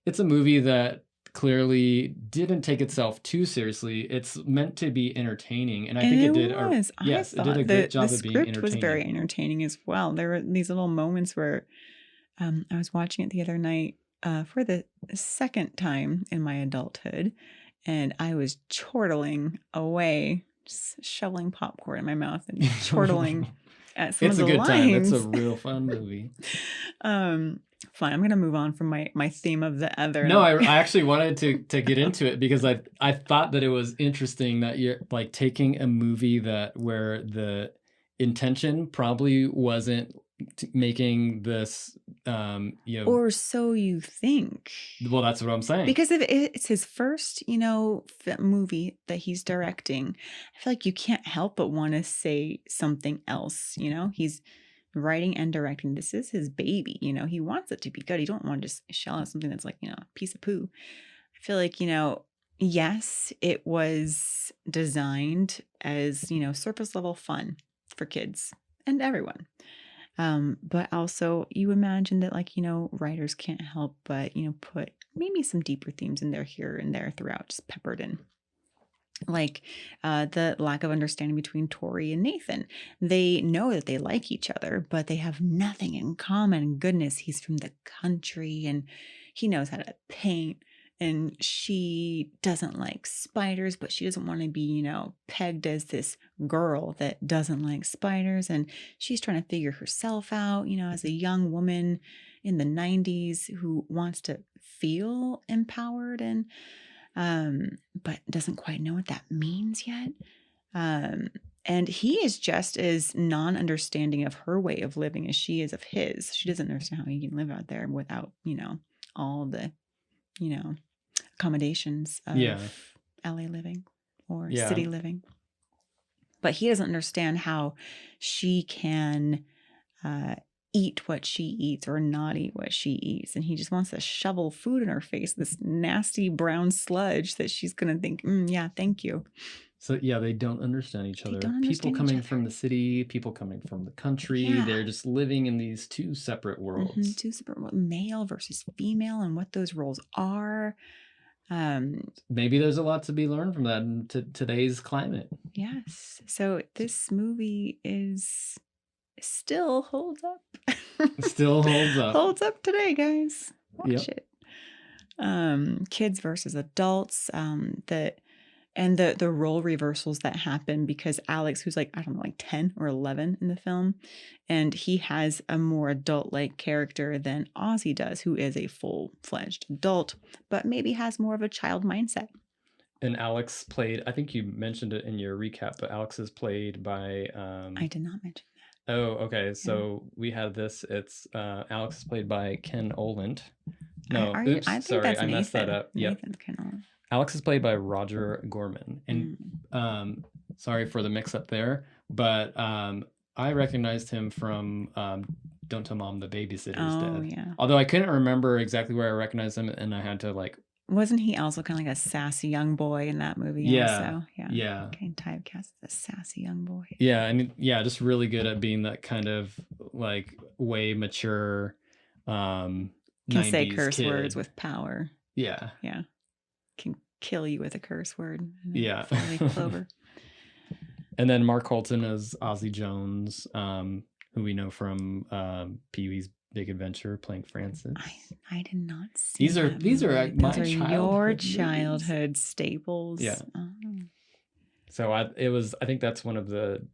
it's a movie that clearly didn't take itself too seriously. It's meant to be entertaining, and I think it did. It did a good job of being entertaining. The script was very entertaining as well. There were these little moments where I was watching it the other night for the second time in my adulthood. and I was chortling away, just shoveling popcorn in my mouth and chortling at some It's of a the good time. It's a lines. real fun movie. Fine. I'm gonna move on from my theme of the other. No, I actually wanted to get into it because I thought that it was interesting that you're like taking a movie where the intention probably wasn't making this or so you think. well, that's what I'm saying. Because if it's his first, movie that he's directing, I feel like you can't help but want to say something else. He's writing and directing. This is his baby. He wants it to be good. You don't want to just shell out something that's like, a piece of poo. I feel like, yes, it was designed as, surface level fun for kids and everyone. But also you imagine that writers can't help but, put maybe some deeper themes in there here and there throughout, just peppered in. Like the lack of understanding between Tori and Nathan. They know that they like each other, but they have nothing in common. Goodness, he's from the country and he knows how to paint. And she doesn't like spiders, but she doesn't want to be, pegged as this girl that doesn't like spiders. And she's trying to figure herself out, as a young woman in the 90s who wants to feel empowered and but doesn't quite know what that means yet. And he is just as non-understanding of her way of living as she is of his. She doesn't understand how he can live out there without, all the, accommodations of LA living or city living. But he doesn't understand how she can eat what she eats or not eat what she eats. And he just wants to shovel food in her face, this nasty brown sludge that she's going to think, yeah, thank you. So yeah, they don't understand each other. People coming from the city, people coming from the country, they're just living in these two separate worlds. Two separate worlds, male versus female and what those roles are. Maybe there's a lot to be learned from that in today's climate. Yes. So this movie still holds up. Still holds up. Holds up today, guys. Watch it. Kids versus adults. The role reversals that happen because Alex, who's like, I don't know, like 10 or 11 in the film, and he has a more adult-like character than Ozzy does, who is a full-fledged adult, but maybe has more of a child mindset. And Alex played, I think you mentioned it in your recap, but Alex is played by... I did not mention that. Oh, okay. So we had this. It's Alex is played by Ken Oland. No, I think that's I messed that up. Yep. Nathan's Ken Oland. Alex is played by Roger Gorman. And sorry for the mix-up there, but I recognized him from Don't Tell Mom the Babysitter's Dead. Yeah. Although I couldn't remember exactly where I recognized him, and I had to like... Wasn't he also kind of like a sassy young boy in that movie? Yeah. Also? Yeah. Getting typecast as a sassy young boy. Yeah, and just really good at being that kind of like way mature can say curse kid. Words with power. Yeah. Yeah. Can kill you with a curse word. Yeah. Clover. And then Mark Holton as Ozzy Jones, who we know from Pee-wee's Big Adventure, playing Francis. I did not see these are my childhood your movies. childhood staples. Yeah. Oh. So I think that's one of the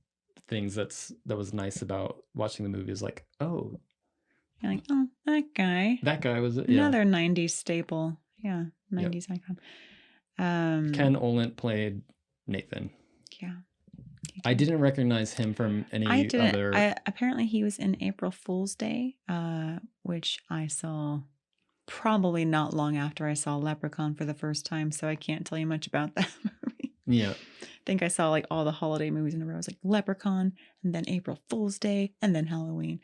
things that was nice about watching the movie is like, oh, you're like, oh, that guy. That guy was another 90s staple. Yeah, 90s icon. Ken Oland played Nathan. Yeah. I didn't recognize him from any other... apparently he was in April Fool's Day, which I saw probably not long after I saw Leprechaun for the first time, so I can't tell you much about that movie. Yeah. I think I saw like all the holiday movies in a row. It was like Leprechaun, and then April Fool's Day, and then Halloween.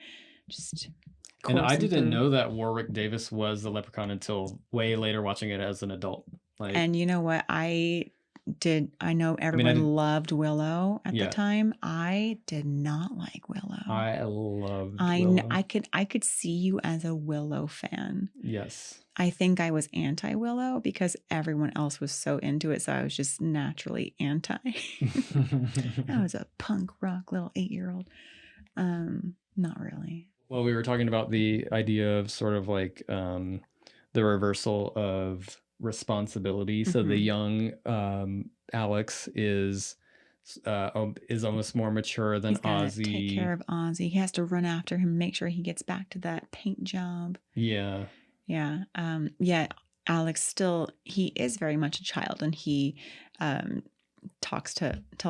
And I didn't know that Warwick Davis was the Leprechaun until way later watching it as an adult. And you know what? I know everyone loved Willow at the time. I did not like Willow. I loved Willow. I could see you as a Willow fan. Yes. I think I was anti-Willow because everyone else was so into it, so I was just naturally anti. I was a punk rock little 8-year-old. Not really. Well, we were talking about the idea of sort of like the reversal of responsibility. So the young Alex is almost more mature than He's gotta Ozzy. take care of Ozzy. He has to run after him, make sure he gets back to that paint job. Yeah. Yeah. Alex still, he is very much a child, and he tells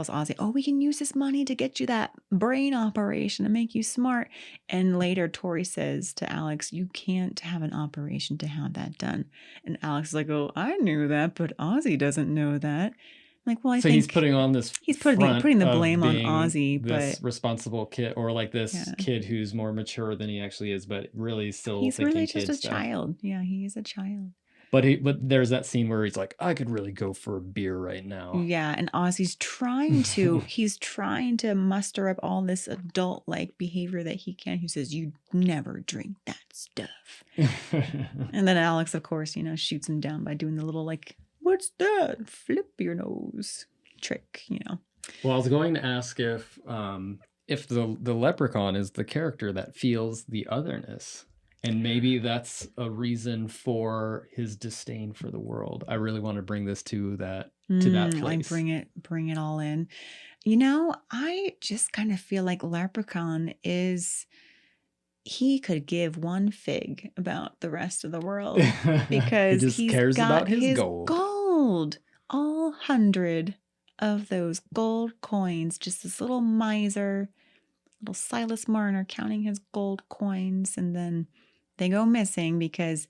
Ozzy, oh, we can use this money to get you that brain operation and make you smart. And later Tori says to Alex, you can't have an operation to have that done. And Alex is like, oh, I knew that, but Ozzy doesn't know that. I'm like, well, I think he's putting on this he's putting the blame on Ozzy, this but responsible kid, or like this kid who's more mature than he actually is, but really still he's thinking really just kid a stuff. child. Yeah, he is a child. But there's that scene where he's like, I could really go for a beer right now. Yeah, and Ozzy's trying to muster up all this adult-like behavior that he can. He says, you never drink that stuff. And then Alex, of course, shoots him down by doing the little like, what's that? Flip your nose trick, Well, I was going to ask if the leprechaun is the character that feels the otherness. And maybe that's a reason for his disdain for the world. I really want to bring this to that place. Like bring it all in. I just kind of feel like Leprechaun he could give one fig about the rest of the world, because he just cares about his gold. All 100 of those gold coins, just this little miser, little Silas Marner counting his gold coins, and then they go missing because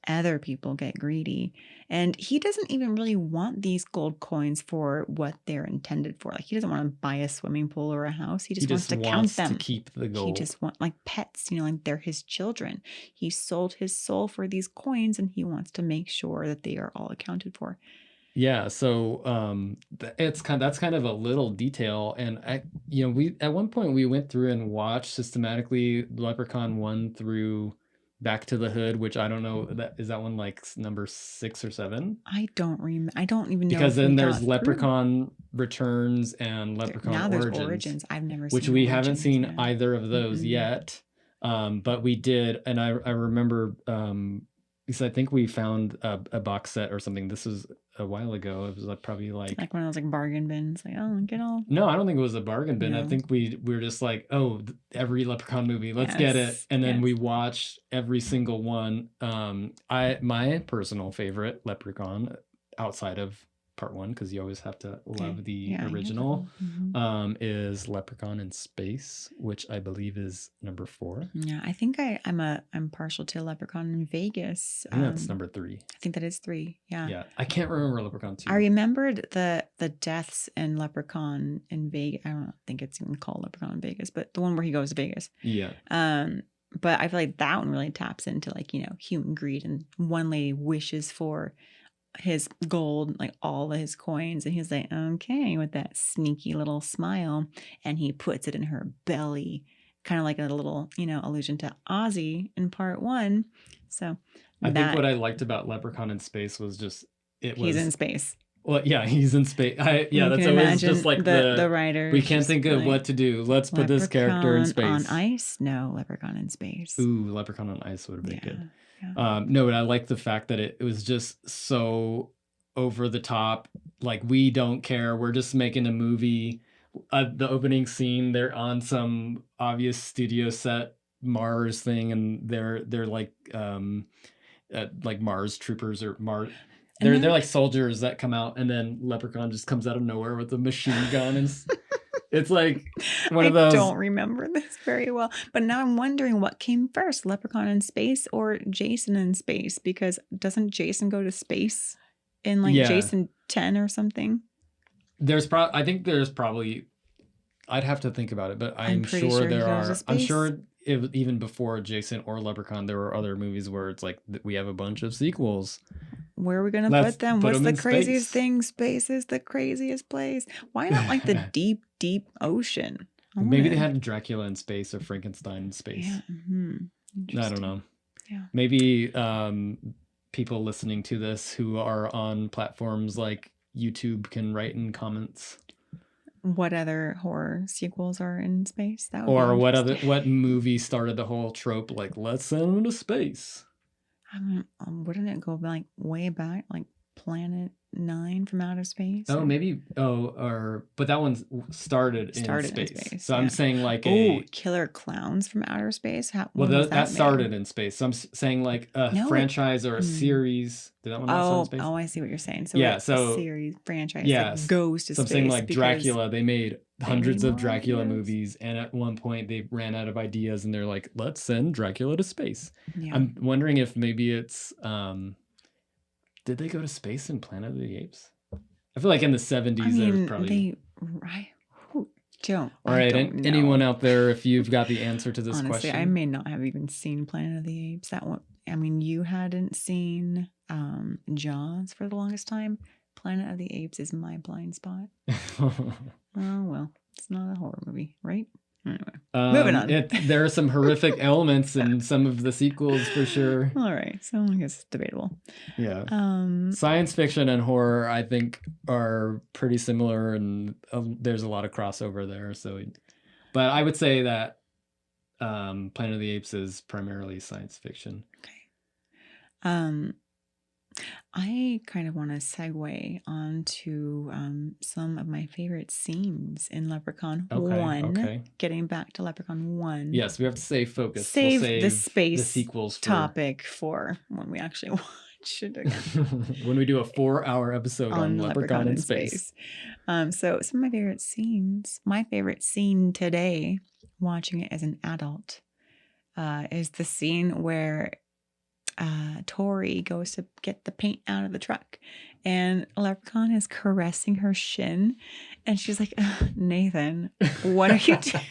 other people get greedy. And he doesn't even really want these gold coins for what they're intended for. Like, he doesn't want to buy a swimming pool or a house. He just wants to count them. To keep the gold. He just wants, like pets, like they're his children. He sold his soul for these coins, and he wants to make sure that they are all accounted for. Yeah, so that's kind of a little detail, and we at one point we went through and watched systematically Leprechaun 1 through Back to the Hood, which I don't know, is that one like number 6 or 7? I don't even know, because then there's Leprechaun Returns and Leprechaun now Origins. There's Origins. I've never seen which we haven't seen yet. either of those yet, but we did, and I remember because I think we found a box set or something. This was a while ago. It was probably like one of those like bargain bins. Like, oh, get all. No, I don't think it was a bargain bin. No. I think we were just like, oh, every Leprechaun movie, let's get it, and then we watched every single one. My personal favorite Leprechaun, outside of Part 1, because you always have to love the original, is Leprechaun in Space, which I believe is number 4. Yeah, I think I'm partial to Leprechaun in Vegas. I think that's number 3. I think that is 3. Yeah. Yeah, I can't remember Leprechaun 2. I remembered the deaths in Leprechaun in Vegas. I don't think it's even called Leprechaun in Vegas, but the one where he goes to Vegas. Yeah. But I feel like that one really taps into like human greed, and one lady wishes for his gold, like all of his coins, and he's like, okay, with that sneaky little smile, and he puts it in her belly, kind of like a little allusion to Ozzy in Part 1. So I think what I liked about Leprechaun in Space was just he's in space. Well, yeah, he's in space. That's always just like the writer. We can't think of what to do. Let's put this character in space. On ice? No, Leprechaun in space. Ooh, Leprechaun on ice would have been good. Yeah. No, but I like the fact that it was just so over the top. Like, we don't care. We're just making a movie. The opening scene, they're on some obvious studio set Mars thing, and they're like Mars troopers or Mars. They're like soldiers that come out, and then Leprechaun just comes out of nowhere with a machine gun, and it's like one of those. I don't remember this very well, but now I'm wondering what came first, Leprechaun in Space or Jason in Space? Because doesn't Jason go to space in Jason 10 or something? I think there's probably. I'd have to think about it, but I'm sure there are. I'm sure even before Jason or Leprechaun, there were other movies where it's like we have a bunch of sequels. Where are we going to put them? What's the craziest thing? Space is the craziest place. Why not like the deep, deep ocean? Maybe they had Dracula in space or Frankenstein in space. Yeah. I don't know. Yeah. Maybe people listening to this who are on platforms like YouTube can write in comments. What other horror sequels are in space? That would or what movie started the whole trope like, let's send them to space? Wouldn't it go like way back, like Planet 9 from outer space? Oh, maybe. But that one started in space. So yeah. I'm saying like Killer Clowns from outer space. Well, When was that made? started in space. So I'm saying like a franchise or a series. Did that one not start in space? Oh, I see what you're saying. So yeah, a so series franchise yes, goes to so space. I'm saying like because Dracula. They made hundreds of more Dracula ideas. movies, and at one point they ran out of ideas, and they're like, let's send Dracula to space. Yeah. I'm wondering if maybe it's did they go to space in Planet of the Apes? I feel like in the 70s there was probably don't. All right, don't know. anyone out there, if you've got the answer to this Honestly, question. I may not have even seen Planet of the Apes. That one, I mean, you hadn't seen Jaws for the longest time. Planet of the Apes is my blind spot. Oh, well, it's not a horror movie, right? Anyway, moving on. There are some horrific elements in some of the sequels for sure. All right, so I guess it's debatable. Yeah. Science fiction and horror, I think, are pretty similar, and there's a lot of crossover there. So, but I would say that Planet of the Apes is primarily science fiction. Okay. I kind of want to segue onto some of my favorite scenes in Leprechaun 1. Okay. Getting back to Leprechaun 1. Yes, we have to stay focused. Save the space the sequels topic for when we actually watch it again. When we do a 4-hour episode on Leprechaun in space. So some of my favorite scenes, my favorite scene today, watching it as an adult, is the scene where Tori goes to get the paint out of the truck and Leprechaun is caressing her shin and she's like, Nathan, what are you doing?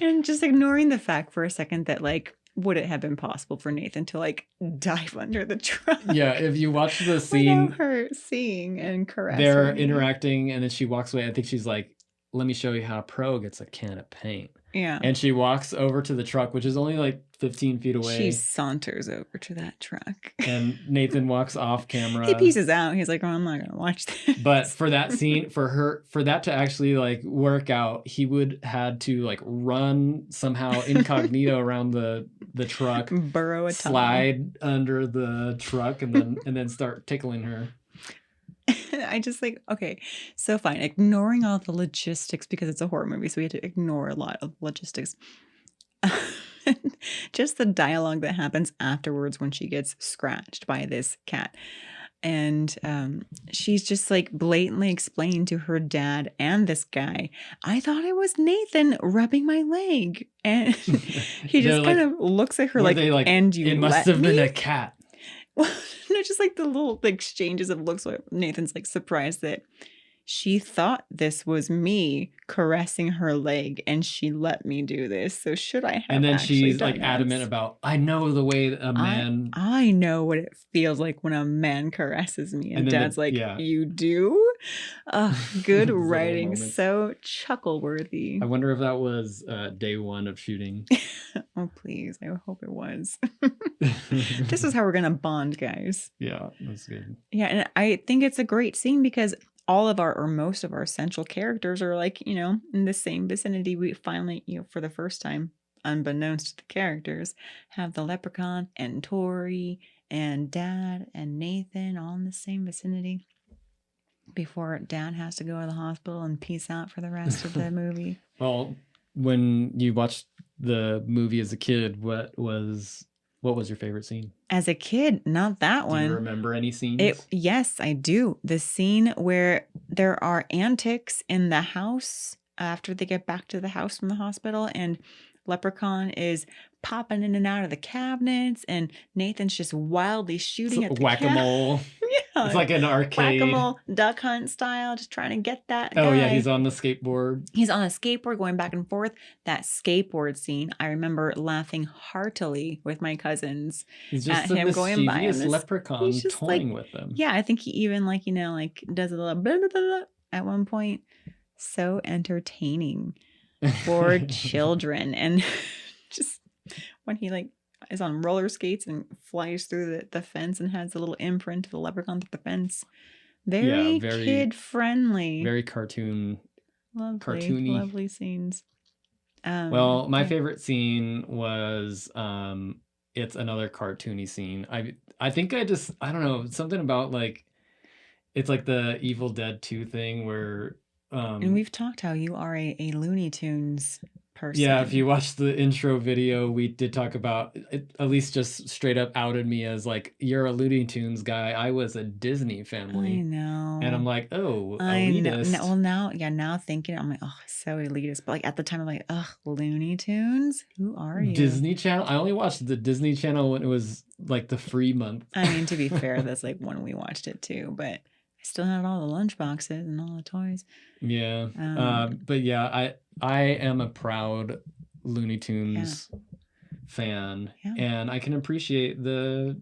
And just ignoring the fact for a second that like, would it have been possible for Nathan to like dive under the truck? Yeah, if you watch the scene, without her seeing and caressing, they're interacting and then she walks away. I think she's like, let me show you how a pro gets a can of paint. Yeah. And she walks over to the truck, which is only like 15 feet away. She saunters over to that truck. And Nathan walks off camera. He pieces out. He's like, oh, I'm not going to watch this. But for that scene, for that to actually like work out, he would had to like run somehow incognito around the truck. Burrow a tunnel. Slide under the truck and then start tickling her. I just like, okay, so fine. Ignoring all the logistics because it's a horror movie, so we had to ignore a lot of logistics. Just the dialogue that happens afterwards when she gets scratched by this cat. And she's just like blatantly explaining to her dad and this guy, I thought it was Nathan rubbing my leg. And he just kind of looks at her like, and you it must have been a cat. Well, no, just like the little exchanges of looks where Nathan's like surprised that she thought this was me caressing her leg and she let me do this. So should I have? And then she's like adamant about, I know the way a man. I know what it feels like when a man caresses me. And Dad's like, you do? Good writing. So chuckle worthy. I wonder if that was day one of shooting. Oh, please. I hope it was. This is how we're going to bond, guys. Yeah, that's good. Yeah. And I think it's a great scene because all of our or most of our central characters are like, you know, in the same vicinity. We finally, you know, for the first time, unbeknownst to the characters, have the Leprechaun and Tori and Dad and Nathan all in the same vicinity before Dad has to go to the hospital and peace out for the rest of the movie. Well, when you watched the movie as a kid, what was your favorite scene? As a kid, not that one. Do you remember any scenes? Yes, I do. The scene where there are antics in the house after they get back to the house from the hospital and Leprechaun is popping in and out of the cabinets and Nathan's just wildly shooting at the whack-a-mole. Yeah. It's like an arcade. Whack-a-mole, duck hunt style, just trying to get that guy. Oh, yeah, he's on the skateboard. He's on a skateboard going back and forth. That skateboard scene, I remember laughing heartily with my cousins. He's just at him going by. This leprechaun toying with them. Yeah, I think he even like, you know, like does a little blah, blah, blah, blah at one point. So entertaining for children. And just when he like is on roller skates and flies through the fence and has a little imprint of the leprechaun through the fence. Very kid friendly. Very cartoony. Lovely scenes. Well, my favorite scene was it's another cartoony scene. I think I don't know, something about like it's like the Evil Dead 2 thing where And we've talked how you are a Looney Tunes person. yeah, if you watch the intro video, we did talk about it. Aleece just straight up outed me as like, you're a Looney Tunes guy. I was a Disney family. I know. And I'm like, oh, I know. elitist. Well, now thinking, I'm like, oh, so elitist. But like at the time, I'm like, ugh, Looney Tunes? Who are you? Disney Channel? I only watched the Disney Channel when it was like the free month. I mean, to be fair, that's like when we watched it too. But I still had all the lunch boxes and all the toys. Yeah. But yeah, I am a proud Looney Tunes fan. Yeah. And I can appreciate the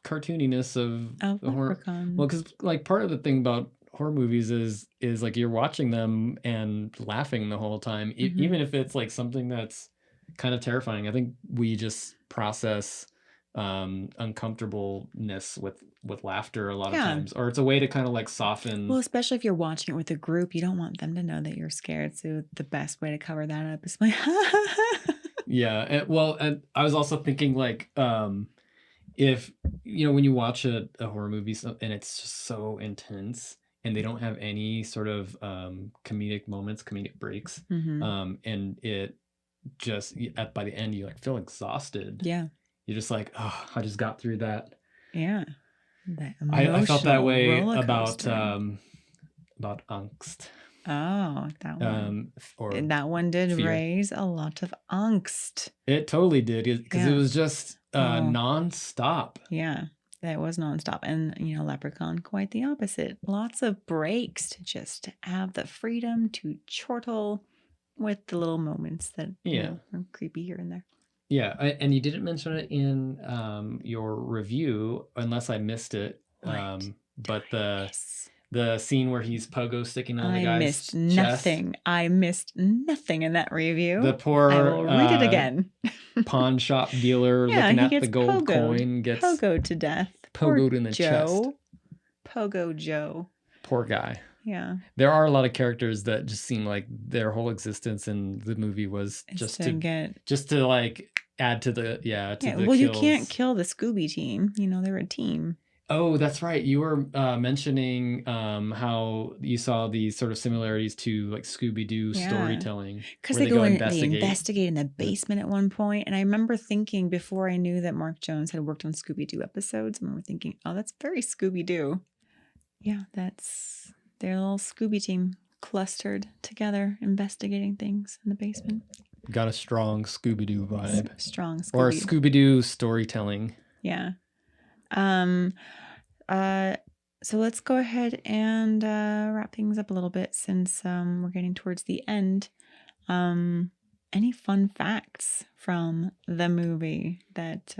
cartooniness of the horror. Leprechaun. Well, because like part of the thing about horror movies is like you're watching them and laughing the whole time, even if it's like something that's kind of terrifying. I think we just process uncomfortableness with laughter a lot of times, or it's a way to kind of like soften. Well, especially if you're watching it with a group, you don't want them to know that you're scared. So the best way to cover that up is like, yeah. And I was also thinking like, if when you watch a horror movie and it's just so intense and they don't have any sort of comedic moments, comedic breaks, and it just by the end you like feel exhausted. Yeah, you're just like, oh, I just got through that. Yeah, I felt that way about angst. Oh, that one. Or that one did fear. Raise a lot of angst. It totally did, because it was just nonstop. Yeah, that was nonstop. And, Leprechaun, quite the opposite. Lots of breaks to just have the freedom to chortle with the little moments that are creepy here and there. Yeah, and you didn't mention it in your review, unless I missed it. But the scene where he's pogo sticking on the guy's chest. I missed nothing in that review. The poor I will read it again. pawn shop dealer looking at the gold coin gets pogoed to death. Pogoed in the chest. Pogo Joe. Poor guy. Yeah. There are a lot of characters that just seem like their whole existence in the movie was just to like add to the the well, kills. You can't kill the Scooby team. They're a team. Oh, that's right. You were mentioning how you saw these sort of similarities to like Scooby-Doo storytelling. Because they investigate in the basement at one point. And I remember thinking, before I knew that Mark Jones had worked on Scooby-Doo episodes, I remember thinking, oh, that's very Scooby-Doo. Yeah, that's their little Scooby team clustered together, investigating things in the basement. Got a strong Scooby-Doo vibe. Strong Scooby. Or Scooby-Doo storytelling. Yeah. So let's go ahead and wrap things up a little bit, since we're getting towards the end. Any fun facts from the movie that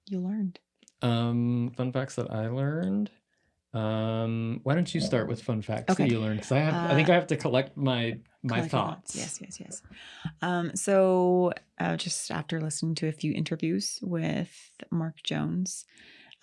you learned? Fun facts that I learned. Why don't you start with fun facts that you learned? Because I think I have to collect my thoughts. Yes. So just after listening to a few interviews with Mark Jones,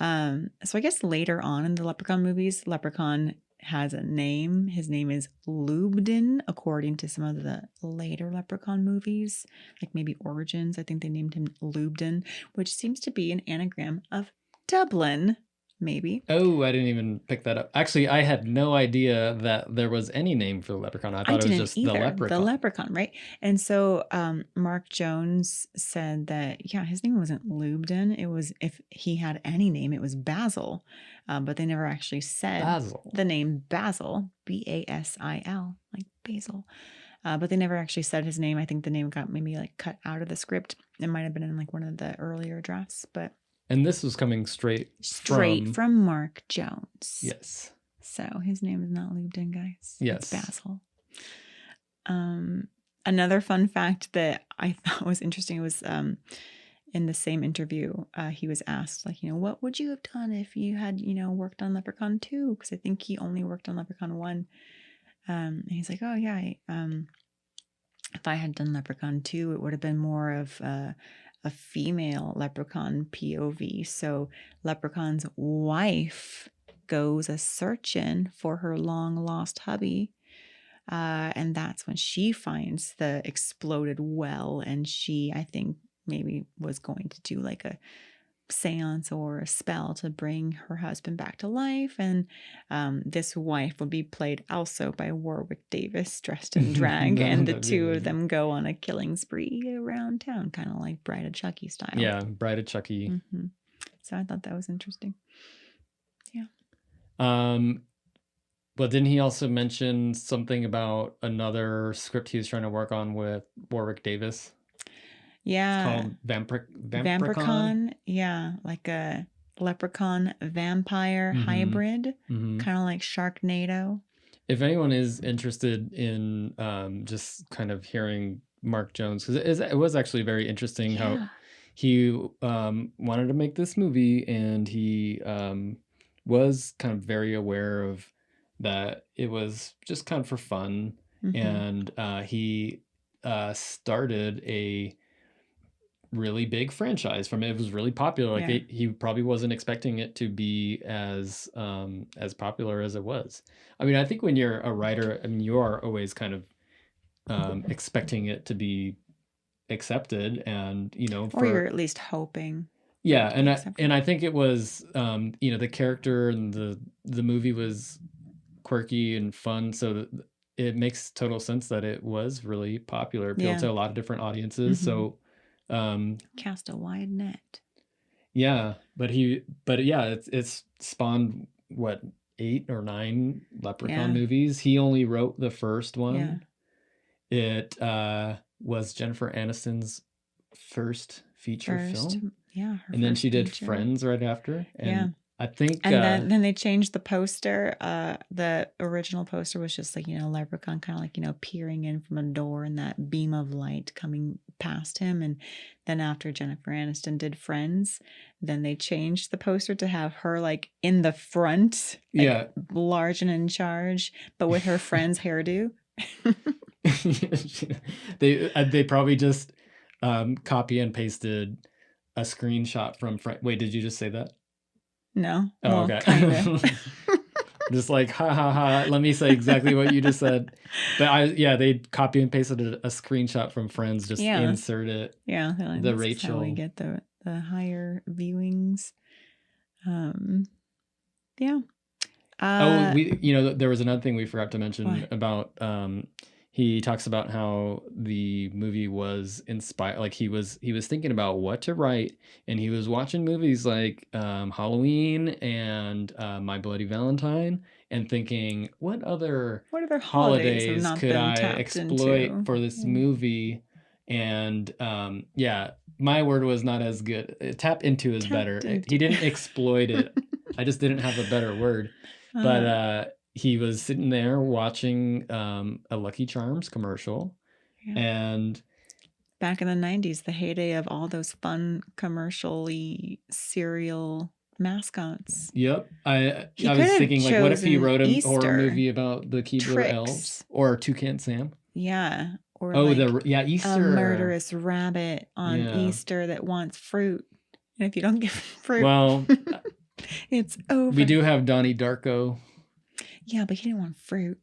so I guess later on in the Leprechaun movies, Leprechaun has a name. His name is Lubden, according to some of the later Leprechaun movies, like maybe Origins. I think they named him Lubden, which seems to be an anagram of Dublin. Maybe. Oh, I didn't even pick that up. Actually, I had no idea that there was any name for the Leprechaun. I thought it was just the Leprechaun. The Leprechaun, right? And so Mark Jones said that, his name wasn't Lubden. It was, if he had any name, it was Basil. But they never actually said the name Basil, Basil, like basil. But they never actually said his name. I think the name got maybe like cut out of the script. It might have been in like one of the earlier drafts, but. And this was coming straight from Mark Jones. Yes. So his name is not Lubden, guys. Yes. It's Basil. Another fun fact that I thought was interesting was in the same interview, he was asked, like, what would you have done if you had, worked on Leprechaun 2? Because I think he only worked on Leprechaun 1. And he's like, oh, yeah, if I had done Leprechaun 2, it would have been more of a female leprechaun POV. So Leprechaun's wife goes a searching for her long lost hubby. And that's when she finds the exploded well. And she, I think, maybe was going to do like a seance or a spell to bring her husband back to life. And this wife would be played also by Warwick Davis, dressed in drag. And the two of them go on a killing spree around town, kind of like Bride of Chucky style. Yeah, Bride of Chucky. Mm-hmm. So I thought that was interesting. Yeah. But didn't he also mention something about another script he was trying to work on with Warwick Davis? Yeah. It's called Vampiricon. Yeah, like a leprechaun vampire hybrid, kind of like Sharknado. If anyone is interested in just kind of hearing Mark Jones, because it was actually very interesting how he wanted to make this movie, and he was kind of very aware of that it was just kind of for fun, and he started a really big franchise from it. It was really popular. Like he probably wasn't expecting it to be as popular as it was. I mean, I think when you're a writer, I mean, you are always kind of expecting it to be accepted, and or you're at least hoping. Yeah, and I think it was the character and the movie was quirky and fun, so it makes total sense that it was really popular, appealed to a lot of different audiences. So cast a wide net. Yeah, but it's spawned what, 8 or 9 Leprechaun movies. He only wrote the first one. It was Jennifer Aniston's first feature film. Yeah, and then she did Friends right after. And I think then they changed the poster. The original poster was just like, Leprechaun kind of like, peering in from a door and that beam of light coming past him. And then after Jennifer Aniston did Friends, then they changed the poster to have her like in the front, like, large and in charge, but with her friend's hairdo. They probably just copy and pasted a screenshot from Wait, did you just say that? No. Oh, okay. Kinda. Just like, ha ha ha, let me say exactly what you just said. But they copy and pasted a screenshot from Friends, just insert it. Yeah, like, the this Rachel. Is how we get the higher viewings. Yeah. There was another thing we forgot to mention about he talks about how the movie was inspired, like he was thinking about what to write, and he was watching movies like Halloween and My Bloody Valentine, and thinking, what other holidays could I exploit for this movie? And my word was not as good. Tap into is better. He didn't exploit it. I just didn't have a better word. But he was sitting there watching a Lucky Charms commercial, and back in the 90s, the heyday of all those fun commercial-y cereal mascots. Yep. I was thinking, like, what if he wrote a horror movie about the Keebler elves or Toucan Sam? Yeah. Or Easter. A murderous rabbit on Easter that wants fruit. And if you don't give him fruit, well, it's over. We do have Donnie Darko. Yeah, but he didn't want fruit.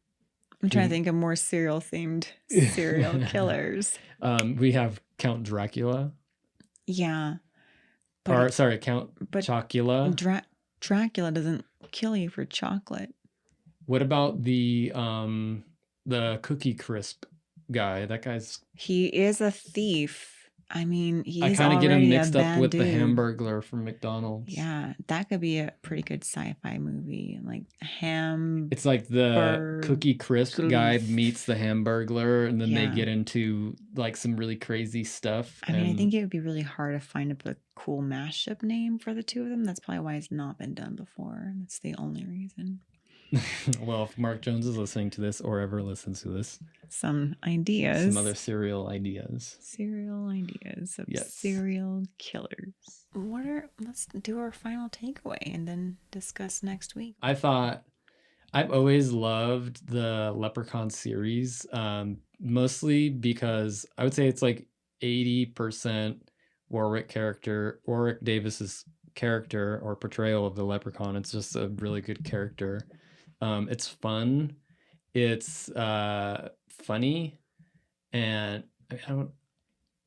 I'm trying to think of more cereal-themed serial killers. We have Count Dracula. Yeah. Count Chocula. Dracula doesn't kill you for chocolate. What about the Cookie Crisp guy? That guy's... He is a thief. I mean, I kind of get him mixed up with the Hamburglar from McDonald's. Yeah, that could be a pretty good sci-fi movie. Like It's like the Cookie Crisp guy meets the Hamburglar, and then they get into like some really crazy stuff. I mean, I think it would be really hard to find a cool mashup name for the two of them. That's probably why it's not been done before. That's the only reason. Well, if Mark Jones is listening to this or ever listens to this, some ideas. Some other serial ideas. Serial ideas of serial killers. Let's do our final takeaway and then discuss next week. I've always loved the Leprechaun series, mostly because I would say it's like 80% Warwick Davis's character or portrayal of the Leprechaun. It's just a really good character. It's fun. It's funny, and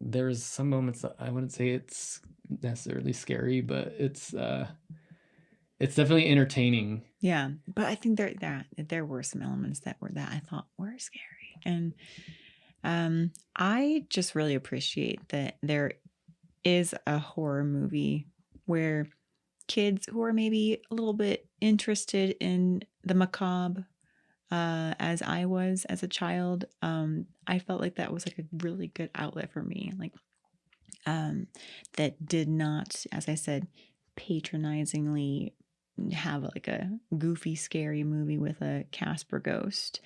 there's some moments that I wouldn't say it's necessarily scary, but it's definitely entertaining. Yeah, but I think there were some elements that I thought were scary, and I just really appreciate that there is a horror movie where kids who are maybe a little bit interested in the macabre, as I was as a child, I felt like that was like a really good outlet for me, like that did not, as I said, patronizingly have like a goofy, scary movie with a Casper ghost.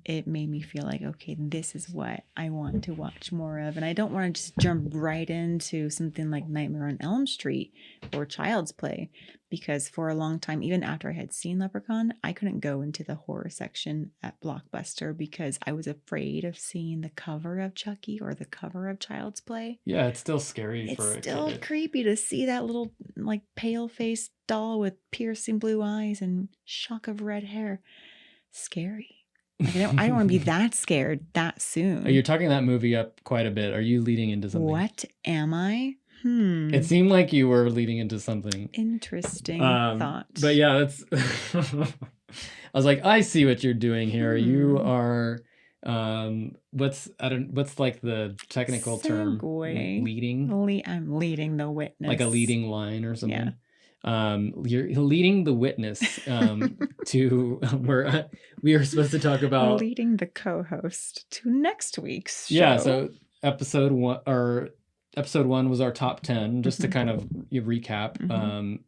It made me feel like, okay, this is what I want to watch more of. And I don't want to just jump right into something like Nightmare on Elm Street or Child's Play, because for a long time, even after I had seen Leprechaun, I couldn't go into the horror section at Blockbuster because I was afraid of seeing the cover of Chucky or the cover of Child's Play. Yeah, it's still scary for a It's still kid. creepy to see that little like pale-faced doll with piercing blue eyes and shock of red hair. Scary. Like, I don't want to be that scared that soon. You're talking that movie up quite a bit. Are you leading into something? What am I? It seemed like you were leading into something. Interesting thought. But yeah, that's. I was like, I see what you're doing here. You are. What's like the technical term? Leading. I'm leading the witness. Like a leading line or something. Yeah. You're leading the witness to where we are supposed to talk about leading the co-host to next week's show. Yeah, so episode 1 was our top 10, just to kind of recap.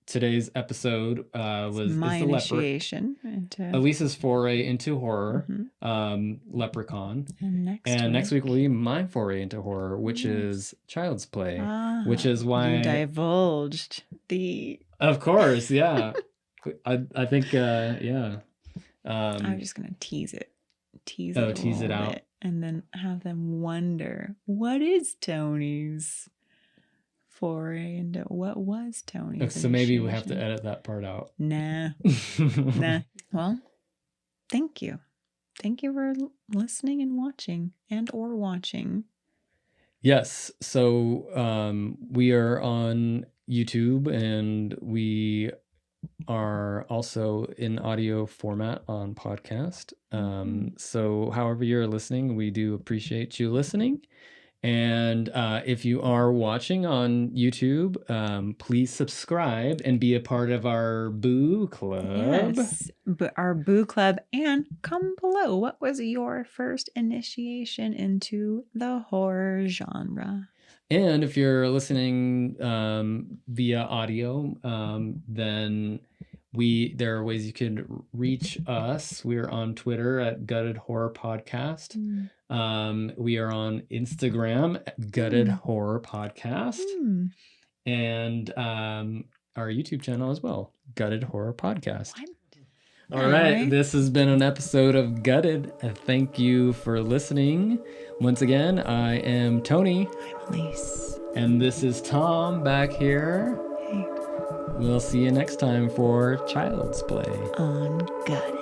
Today's episode was my initiation into Aleece's foray into horror, Leprechaun, and next week will be my foray into horror, which is Child's Play, which is why you divulged the. Of course, yeah. I think yeah. I'm just gonna tease it out, bit, and then have them wonder what is Tony's foray into what was Tony's. So maybe we have to edit that part out. Nah. Well, thank you for listening and watching or watching. Yes, so we are on YouTube, and we are also in audio format on podcast. So however you're listening, we do appreciate you listening. And if you are watching on YouTube, please subscribe and be a part of our Boo Club. Yes, our Boo Club. And comment below, what was your first initiation into the horror genre? And if you're listening via audio, then there are ways you can reach us. We're on Twitter at Gutted Horror Podcast. We are on Instagram at Gutted Horror Podcast. And our YouTube channel as well, Gutted Horror Podcast. All right, this has been an episode of Gutted. Thank you for listening. Once again, I am Tony. I'm Aleece. And this is Tom back here. Hey. We'll see you next time for Child's Play on Gutted.